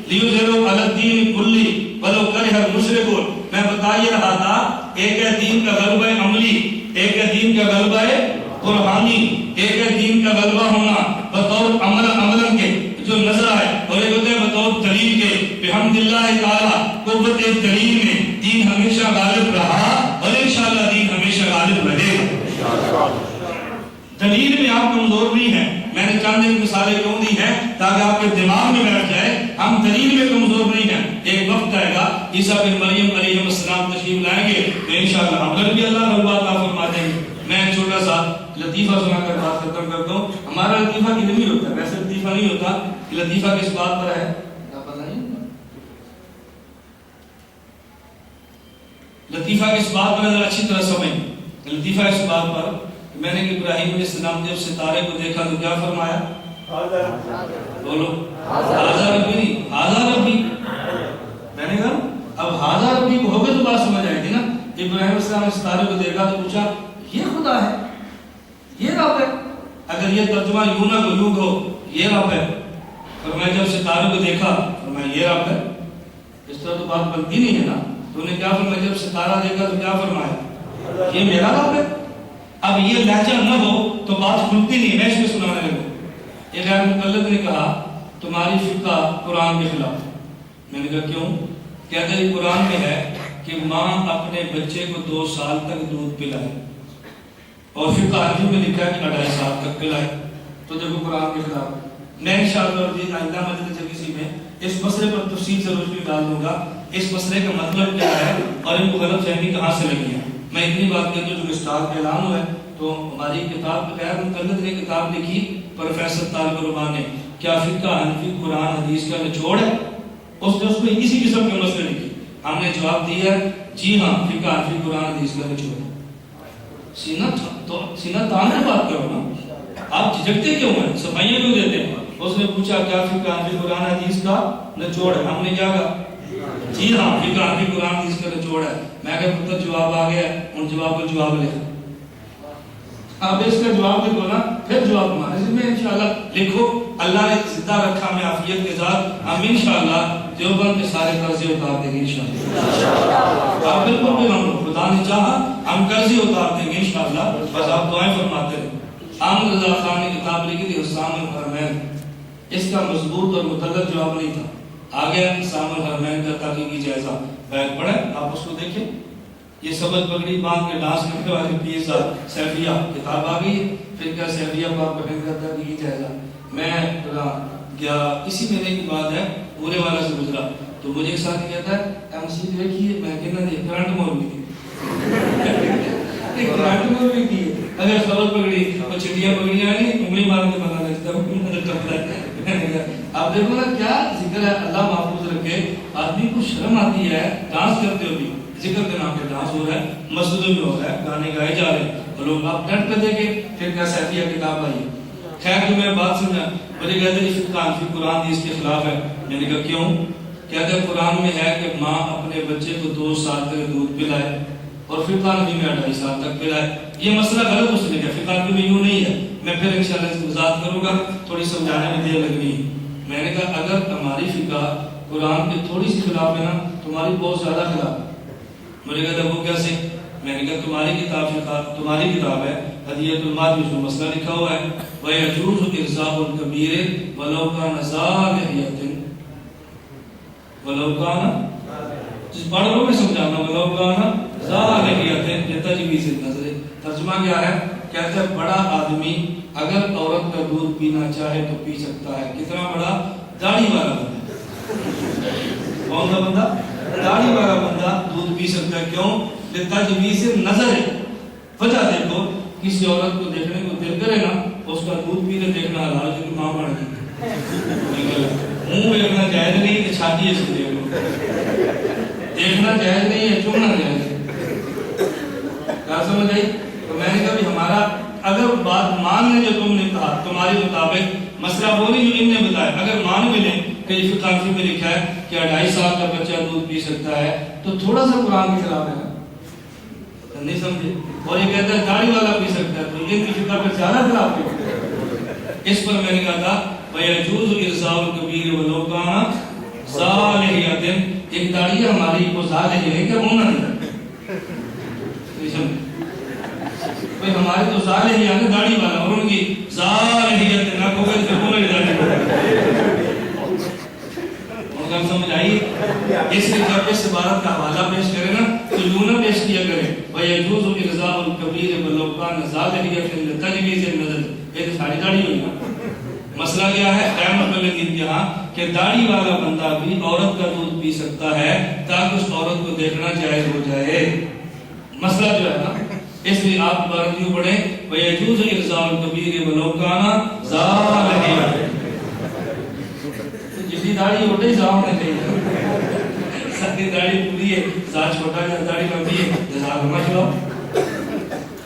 لیظہرہ علی الدین کلہ ولو کرہ المشرکون. میں بتا یہ رہا تھا ایک ہے دین کا غلبہ عملی, ایک ہے دین کا غلبہ قرآنی, ایک ہے دین کا غلبہ ہونا بطور عمل کے جو نظر آئے, اور ایک ہوتے ہیں بطور دلیل کے. بحمد اللہ تعالی قوت دلیل میں دین ہمیشہ غالب رہا اور انشاءاللہ دین ہمیشہ غالب رہے گا. دلیل میں آپ کمزور نہیں ہیں. میں نے چند ایک مثالیں کیوں دی ہیں تاکہ آپ کے دماغ میں بیٹھ جائے ہم دلیل میں کمزور نہیں ہیں. ایک وقت آئے گا عیسیٰ بن مریم علیہ السلام تشریف لائیں گے تو انشاءاللہ عمل بھی اللہ رب عطا فرما دیں گے. میں ایک چھوٹا سا لطیفہ سنا کر بات ختم کرتا ہوں. ہمارا لطیفہ علمی ہوتا ہے, ویسے لطیفہ نہیں ہوتا. لطیفہ کس بات پر ہے لطیفہ کس بات پر اچھی طرح سمجھ. لطیفہ اس بات پر میں نے ابراہیم علیہ السلام جب ستارے کو دیکھا تو کیا فرمایا, بولو ہاذا ربی نہیں ہاذا ربی. میں نے کہا اب ہاذا ربی کو ہوگا تو بات سمجھ آئے گی نا. ابراہیم علیہ السلام نے ستارے کو دیکھا تو پوچھا یہ خدا ہے, یہ رب ہے. اگر یہ ترجمہ یوں نہ یوں کہو یہ رب ہے, اور میں جب ستارے کو دیکھا تو میں یہ رب ہے, اس طرح تو بات بنتی نہیں ہے نا. تو نے کیا فرمایا جب ستارہ دیکھا تو کیا فرمایا یہ میرا رب ہے. اب یہ لہجہ نہ ہو تو بات کھلتی نہیں. میں اس میں سنانے لگوں. ایک غیر مقلد نے کہا تمہاری فقہ قرآن کے خلاف. میں نے کہا کیوں؟ کہتے ہیں قرآن میں ہے کہ ماں اپنے بچے کو 2 سال تک دودھ پلائے, اور فقہ حنفی میں لکھا ہے کہ 2.5 سال تک پلائے. تو دیکھو قرآن کے خلاف. میں انشاءاللہ آئندہ مجلس جلسے میں اس مسئلے پر تفصیل سے روشنی ڈال دوں گا اس مسئلے کا مطلب کیا ہے اور ان کو غلط فہمی کہاں سے لگی ہے. میں اتنی بات کہتا ہوں جو اسٹار کا اعلان ہوا ہے تو ہماری کتاب غیر مقلد نے کتاب لکھی پروفیسر طالب الرحمان نے, کیا فقہ حنفی قرآن حدیث کا نچوڑ ہے. اس نے اس میں اسی قسم کے مسئلے لکھی. ہم نے جواب دیا ہے جی ہاں فقہ حنفی قرآن حدیث کا نچوڑ ہے. سینہ تان سے بات کرو نا, آپ جھجکتے کیوں ہیں, صفائیاں کیوں دیتے ہیں. اس نے پوچھا کیا فقہ حنفی قرآن حدیث کا نچوڑ ہے. ہم نے کیا کہا جی ہاں فقہ حنفی قرآن حدیث کا نچوڑ ہے. میں کہا پتر جواب آ گیا, ان جواب کو جواب لکھا. اب اس کا جواب لکھو نا پھر جواب تمہارے ذمہ ہے انشاءاللہ. لکھو اللہ نے زندہ رکھا میں عافیت کے ساتھ ہم انشاءاللہ دیوبند کے سارے قرضے اتار دیں گے انشاءاللہ. آپ بالکل بھی مانو خدا نے چاہا ہم قرضے اتار دیں گے انشاءاللہ. بس آپ دعائیں فرماتے رہیں. احمد رضا خان نے کتاب لکھی تھی حسام الحرمین. اس کا مضبوط اور مطلق جواب نہیں تھا. آگے حسام الحرمین کا تحقیقی جائزہ بیگ پڑھے, آپ اس کو دیکھیں. یہ سبز پگڑی باندھ کے ڈانس کرتے والے پیزا سیفیہ کتاب آ گئی. پھر کیا سیفیہ پاک پڑھنے کا تحقیقی جائزہ. میں گیا اسی مہینے کی بات ہے, پورے والا سے گزرا تو مجھے ایک ساتھ کہتا ہے ایم سی دیکھیے. میں کہنا نہیں کرنٹ مول بھی تھی کرنٹ مول بھی تھی. اگر سبز پگڑی اور چٹیاں پگڑیاں نہیں انگلی مار کے بنا لگتا. آپ دیکھو نا کیا ذکر ہے. اللہ محفوظ رکھے. آدمی کو شرم آتی ہے ڈانس کرتے ہوئے, ذکر کے نام پہ ڈانس ہو رہا ہے, مسجدوں میں ہو رہا ہے, گانے گائے جا رہے ہیں اور لوگ آپ نیٹ پہ دیکھیں. پھر کیا سیفیہ کتاب آئی. خیر جو میں بات سمجھا مجھے کہتے ہیں فقہ حنفی قرآن حدیث کے خلاف ہے. میں نے کہا کیوں؟ کہتے ہیں قرآن میں ہے کہ ماں اپنے بچے کو 2 سال تک دودھ پلائے اور فقہ حنفی میں 2.5 سال تک پلائے. یہ مسئلہ غلط اس نے کہا, فقہ حنفی میں یوں نہیں ہے. میں پھر انشاءاللہ اس کی وضاحت کروں گا, تھوڑی سمجھانے میں دیر لگنی ہے. میں نے کہا اگر ہماری فقہ قرآن کے تھوڑی سی خلاف ہے نا تمہاری بہت زیادہ خلاف ہے. مجھے کہتا وہ کیسے؟ میں نے کہا تمہاری کتاب فقہ تمہاری کتاب ہے ہدیۃ المال میں جو مسئلہ لکھا ہوا ہے وَيَجُوزُ إِرْزَاقُ الْكَبِيرِ وَلَوْ كَانَ ذَا لِحْيَةٍ. وَلَوْ كَانَ جس پڑھ لو میں سمجھانا وَلَوْ كَانَ صالحیت لتجویز النظر. ترجمہ کیا ہے؟ کہتے ہیں بڑا آدمی اگر عورت کا دودھ پینا چاہے تو پی سکتا ہے. کتنا بڑا؟ داڑھی والا بندہ. کون سا بندہ؟ داڑھی والا بندہ دودھ پی سکتا ہے. کیوں؟ لتجویز النظر. وجہ دیکھو، کسی عورت کو دیکھنے کو دل کرے نا، اس کا دودھ پینے دیکھنا حلال ہے، ماں بڑھ گئی. منہ دیکھنا جائز نہیں کہ چھاتی اس کو دیکھ لو. دیکھنا جائز نہیں ہے، چومنا جائز ہے. کیا سمجھ آئی؟ تو میں نے کہا بھی ہمارا اگر بات مان لیں جو تم نے کہا تمہارے مطابق، مسئلہ وہ نہیں جو ان نے بتایا، اگر مان بھی لیں کہ فقہ میں لکھا ہے کہ 2.5 سال کا بچہ دودھ پی سکتا ہے، تو تھوڑا سا قرآن کے خلاف ہے. نہیں سمجھے؟ اور یہ کہتا ہے داڑھی والا پی سکتا ہے، تو یہ کی فقہ پر زیادہ خلاف ہے. اس پر میں نے کہا تھا وَيَجُوزُ إِرْسَالُ الْكَبِيرِ وَلَوْ كَانَ ذَا لِحْيَةٍ. ایک داڑھی ہے ہماری کو ذا لحیہ ہے کیا بولنا نہیں؟ بھئی ہماری تو ذا لحیہ ہے داڑھی والا، اور ان کی ذا لحیہ نہ کو گئے تو بولنا نہیں داڑھی. اور سمجھ آئی؟ اس لیے جب اس عبارت کا حوالہ پیش کرے نا تو یوں نہ پیش کیا کرے وَيَجُوزُ إِرْسَالُ الْكَبِيرِ وَلَوْ كَانَ ذَا لِحْيَةٍ لِتَجْوِيزِ النَّظَرِ. یہ تو ساری داڑھی ہوئی نا. مسئلہ کیا ہے؟ قیامت والے دن یہاں کہ داڑھی والا بندہ بھی عورت کا دودھ پی سکتا ہے تاکہ اس عورت کو دیکھنا جائز ہو جائے. مسئلہ جو ہے نا، اس لیے آپ دوبارہ کیوں پڑھیں وَيَجُوزُ إِرْسَالُ الْكَبِيرِ وَلَوْ كَانَ ذَا لَحِيَةٍ. جتنی داڑھی ہوتے ہی ذا ہونے چاہیے. ساری داڑھی پوری ہے، ذا چھوٹا ہے، داڑھی لمبی ہے، جزاک اللہ خیر.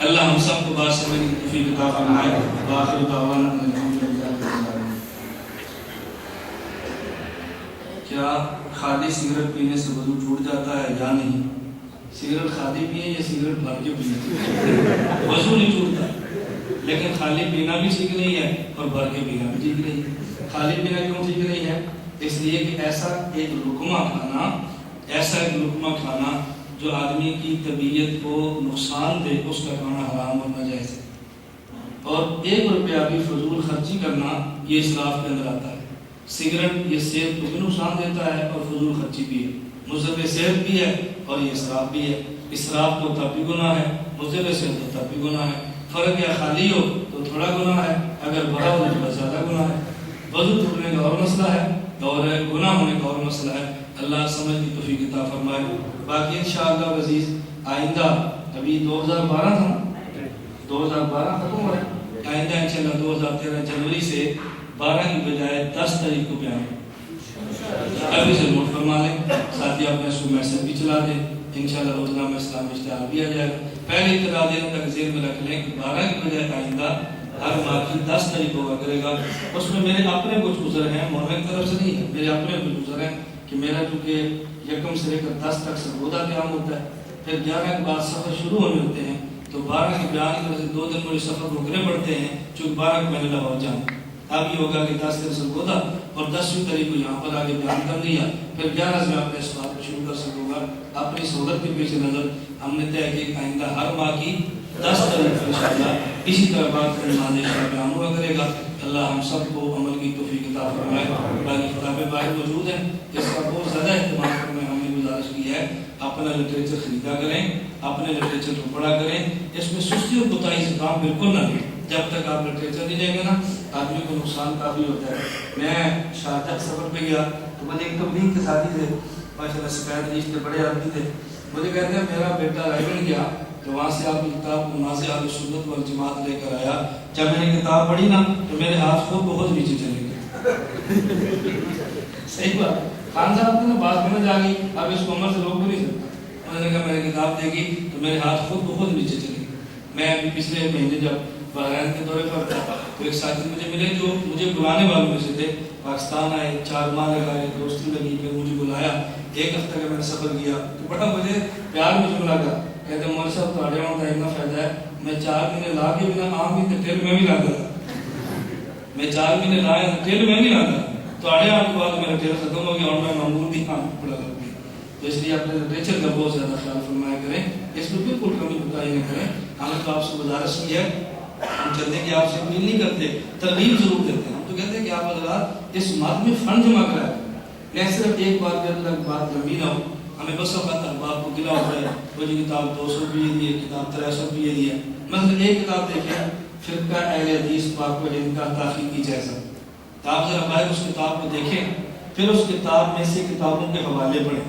اللہ ہم سب کو بات سمجھنے کی توفیق عطا فرمائے. وآخر دعوانا الحمدللہ. کیا خالی سگریٹ پینے سے وضو ٹوٹ جاتا ہے یا نہیں؟ سگریٹ خالی پیے یا سگریٹ بھر کے پیے وضو نہیں ٹوٹتا، لیکن خالی پینا بھی ٹھیک نہیں ہے اور بھر کے پینا بھی ٹھیک نہیں ہے. خالی پینا کیوں ٹھیک نہیں ہے؟ اس لیے کہ ایسا ایک لقمہ کھانا جو آدمی کی طبیعت کو نقصان دے، اس کا کھانا حرام اور ناجائز ہے. اور 1 روپیہ بھی فضول خرچی کرنا یہ اسراف کے اندر آتا ہے. سگریٹ یہ صحت کو بھی نقصان دیتا ہے اور فضول خرچی بھی ہے، مضر صحت بھی ہے اور یہ اسراف بھی ہے. اسراف تو تب بھی گناہ ہے، مضر صحت تو تب بھی گناہ ہے. فرق یا خالی ہو تو تھوڑا گناہ ہے، اگر بڑا ہو تو زیادہ گناہ ہے. وضو ٹوٹنے کا اور مسئلہ ہے اور گناہ ہونے کا اور مسئلہ ہے. اللہ سمجھ کی توفیق عطا فرمائے. باقی انشاءاللہ عزیز آئندہ ابھی 2012 تھا، 2012 ختم ہو رہا ہے. آئندہ انشاءاللہ 2013 جنوری سے 12 کی بجائے 10 تاریخ کو بیان ابھی سے نوٹ فرما لیں. ساتھ ہی اپنے اس کو میسج بھی چلا دیں. انشاءاللہ روزنامہ اسلامی اشتہار بھی آ جائے گا. پہلے ابتدا دن تک ذہن میں رکھ لیں کہ 12 کی بجائے آئندہ ہر ماہ کی 10 تاریخ ہوا کرے گا. اس میں میرے اپنے کچھ گزر ہیں، مولانا کی طرف سے نہیں ہے، میرے اپنے کچھ گزر ہیں کہ میرا چونکہ 1 سے لے کر 10 تک سرگودا قیام ہوتا ہے، پھر 11 کے بعد سفر شروع ہونے ہوتے ہیں، تو 12 کے بیان کی وجہ سے 2 دن مجھے سفر رکنے پڑتے ہیں چونکہ 12 کو میں نے لاہور جانا. اب یہ ہوگا کہ 10 دن سرگودا اور 10ویں تاریخ کو یہاں پر آگے بیان کر دیا، پھر 11 سے میں اپنے اس بات کو شروع کر سکوں گا. اپنی سہولت کے پیش نظر ہم نے طے کہ آئندہ ہر ماہ کی 10 تاریخ کو انشاءاللہ اسی طرح بات کا نمائش کا بیان ہوا کرے گا. اللہ ہم سب کو عمل کی توفیق عطا فرمائے. باقی کتابیں باہر موجود ہیں، اس کا بہت زیادہ اہتمام کرنے ہم نے گزارش کی ہے اپنا لٹریچر خریدا کریں، اپنے لٹریچر کو پڑھا کریں. اس میں سستی اور کوتاہی سے کام بالکل نہ لیں. جب تک آپ لٹریچر نہیں لیں گے نا آدمی کو نقصان کافی ہوتا ہے. میں شارجہ سفر پہ گیا تو مجھے ایک تبلیغ کے ساتھی تھے، ماشاءاللہ سفید ریش کے بڑے آدمی تھے. مجھے کہتے ہیں میرا بیٹا رائبن گیا تو وہاں سے آپ کی کتاب نماز اہل سنت والجماعت لے کر آیا. جب میں نے کتاب پڑھی نا تو میرے ہاتھ خود بہت نیچے چلے گئے. صحیح بات. خان صاحب نے بات میں نہ جاگی، اب اس کو عمر سے روک بھی نہیں سکتا. انہوں نے کہا میں نے کتاب دیکھی تو میرے ہاتھ خود بہت نیچے چلے گئے. میں ابھی پچھلے مہینے جب بحرین کے دورے پر تھا تو ایک ساتھی مجھے ملے جو مجھے بلانے والوں میں سے تھے. پاکستان آئے، 4 ماہ لگائے، دوستی لگی، پھر مجھے بلایا. 1 ہفتہ کا میں نے سفر کیا تو بڑا مجھے پیار مجھے ملا گا. کہتے ہیں مولوی صاحب تھوڑے وہاں کا اتنا فائدہ ہے، میں 4 مہینے لا کے بنا آم بھی ٹیل میں بھی لاتا تھا. میں 4 مہینے لایا ٹیل میں بھی لاتا. تو آنے کے بعد میرا ٹیل ختم ہو گیا اور میں معمول بھی آم پڑا لگ گیا. تو اس لیے اپنے لٹریچر کا بہت زیادہ خیال فرمایا کریں. اس میں بالکل کمی کوتاہی نہ کریں. ہم نے تو آپ سے گزارش کی ہے، ہم چلتے ہیں کہ آپ سے اپیل نہیں کرتے، ترغیب ضرور دیتے ہیں. ہم تو کہتے ہیں کہ آپ حضرات اس ماد میں فنڈ جمع کرائیں. میں صرف ایک بات کر لوں، بات لمبی نہ ہو. ہمیں بس وقت احباب کو گلا ہوتا ہے وہ جی کتاب 200 روپیے دی ہے، کتاب 300 روپیے دی ہے. مثلا ایک کتاب دیکھیں فرقہ اہل حدیث پاک و ہند کا تحقیقی جائزہ، آپ ذرا باہر اس کتاب کو دیکھیں، پھر اس کتاب میں سے کتابوں کے حوالے پڑھیں.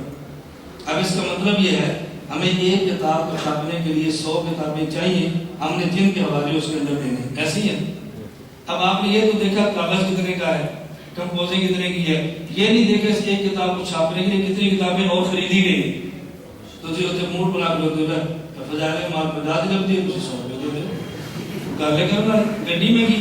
اب اس کا مطلب یہ ہے ہمیں ایک کتاب کو چھاپنے کے لیے 100 کتابیں چاہیے، ہم نے جن کے حوالے اس کے اندر دینے. ایسے ہی ہے. اب آپ نے یہ تو دیکھا کاغذ کتنے کا ہے، کمپوزنگ کتنے کی ہے، یہ نہیں دیکھا اس ایک کتاب کو چھاپنے کے لیے کتنی کتابیں اور خریدی گئی. تو جو ہوتے موڈ بنا کے ہوتے ہیں فضائل مال مداد کرتی ہے، کچھ 100 روپے دے گالے کرنا گڈی میں کی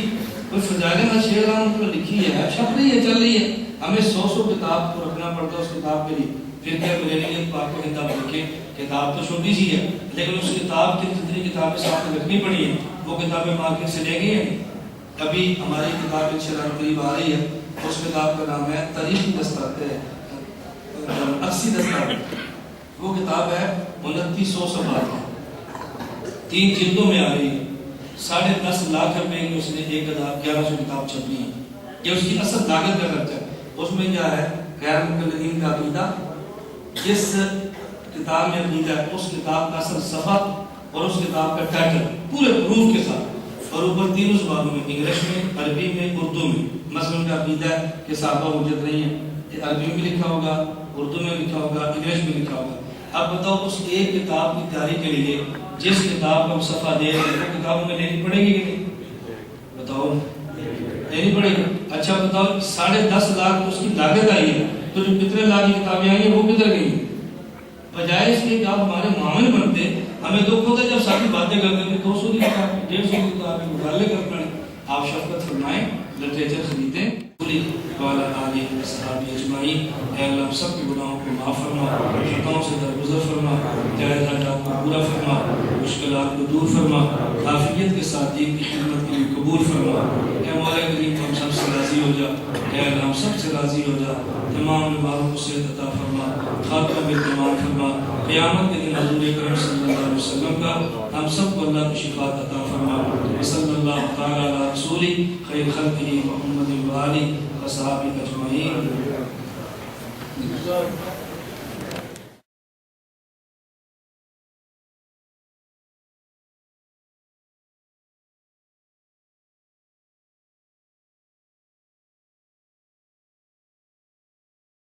کوئی فضائل مال شیئر رام کو لکھی ہے، چھپ رہی ہے، چل رہی ہے. ہمیں 100 کتاب کو رکھنا پڑتا ہے اس کتاب کے لیے. پھر کیا بجلیت پاک و ہندہ لکھیں، کتاب تو چھوٹی سی ہے لیکن اس کتاب کی جتنی کتابیں ساتھ میں رکھنی پڑی ہیں وہ کتابیں مارکیٹ سے لے گئی ہیں. ابھی ہماری کتاب انشاءاللہ قریب آ رہی ہے، اس کتاب کا نام ہے تاریخی دستاویز 80 دستاویز. وہ کتاب ہے 2900 صفحات ہے، 3 جلدوں میں آ رہی ہے. 10.5 لاکھ روپے کی اس نے 1100 کتاب چھپی ہے. یہ اس کی اصل لاگت کا خرچہ ہے. اس میں کیا ہے غیر مقلدین کا عقیدہ، جس کتاب میں عقیدہ ہے اس کتاب کا اصل صفحہ اور اس کتاب کا ٹائٹل پورے پروف کے ساتھ، اور اوپر 3 زبانوں میں، انگلش میں، عربی میں، اردو میں. مثلا کا عقیدہ ہے کہ صحابہ حجت نہیں ہے، یہ عربی میں لکھا ہوگا، اردو میں لکھا ہوگا، انگلش میں لکھا ہوگا. اب بتاؤ اس ایک کتاب کی تیاری کے لیے جس کتاب کو ہم صفحہ دے رہے ہیں وہ کتابوں میں لینی پڑے گی کہ نہیں؟ بتاؤ لینی پڑے گی. اچھا بتاؤ 10.5 لاکھ اس کی لاگت آئی ہے، تو جو کتنے لاکھ کی کتابیں آئی ہیں وہ کدھر گئی؟ بجائے اس کے کہ آپ ہمارے معامل بنتے. ہمیں دکھ ہوتا ہے جب ساتھی باتیں کرتے ہیں 200 کی کتاب 150 کی کتاب مطالعے کرتے ہیں. آپ شفقت فرمائیں، لٹریچر خریدیں. والا علیہ وسلم اجمعین. اے اللہ ہم سب کے گناہوں کو معاف فرما، خطاؤں سے درگزر فرما، جائز حاجات کو پورا فرما، مشکلات کو دور فرما، عافیت کے ساتھ دین کی خدمت کے لیے قبول فرما. اے مولا کریم ہم سب سے راضی ہو جا. اے اللہ ہم سب سے راضی ہو جا. تمام بیماروں کو صحت عطا فرما، خاتمہ بالتمام فرما. قیامت کے دن حضور اکرم صلی اللہ علیہ وسلم کا ہم سب کو اللہ کی شفاعت عطا فرما. صلی اللہ تعالی علی رسول خیر خلقہ محمد و آلہ وصحبہ اجمعین.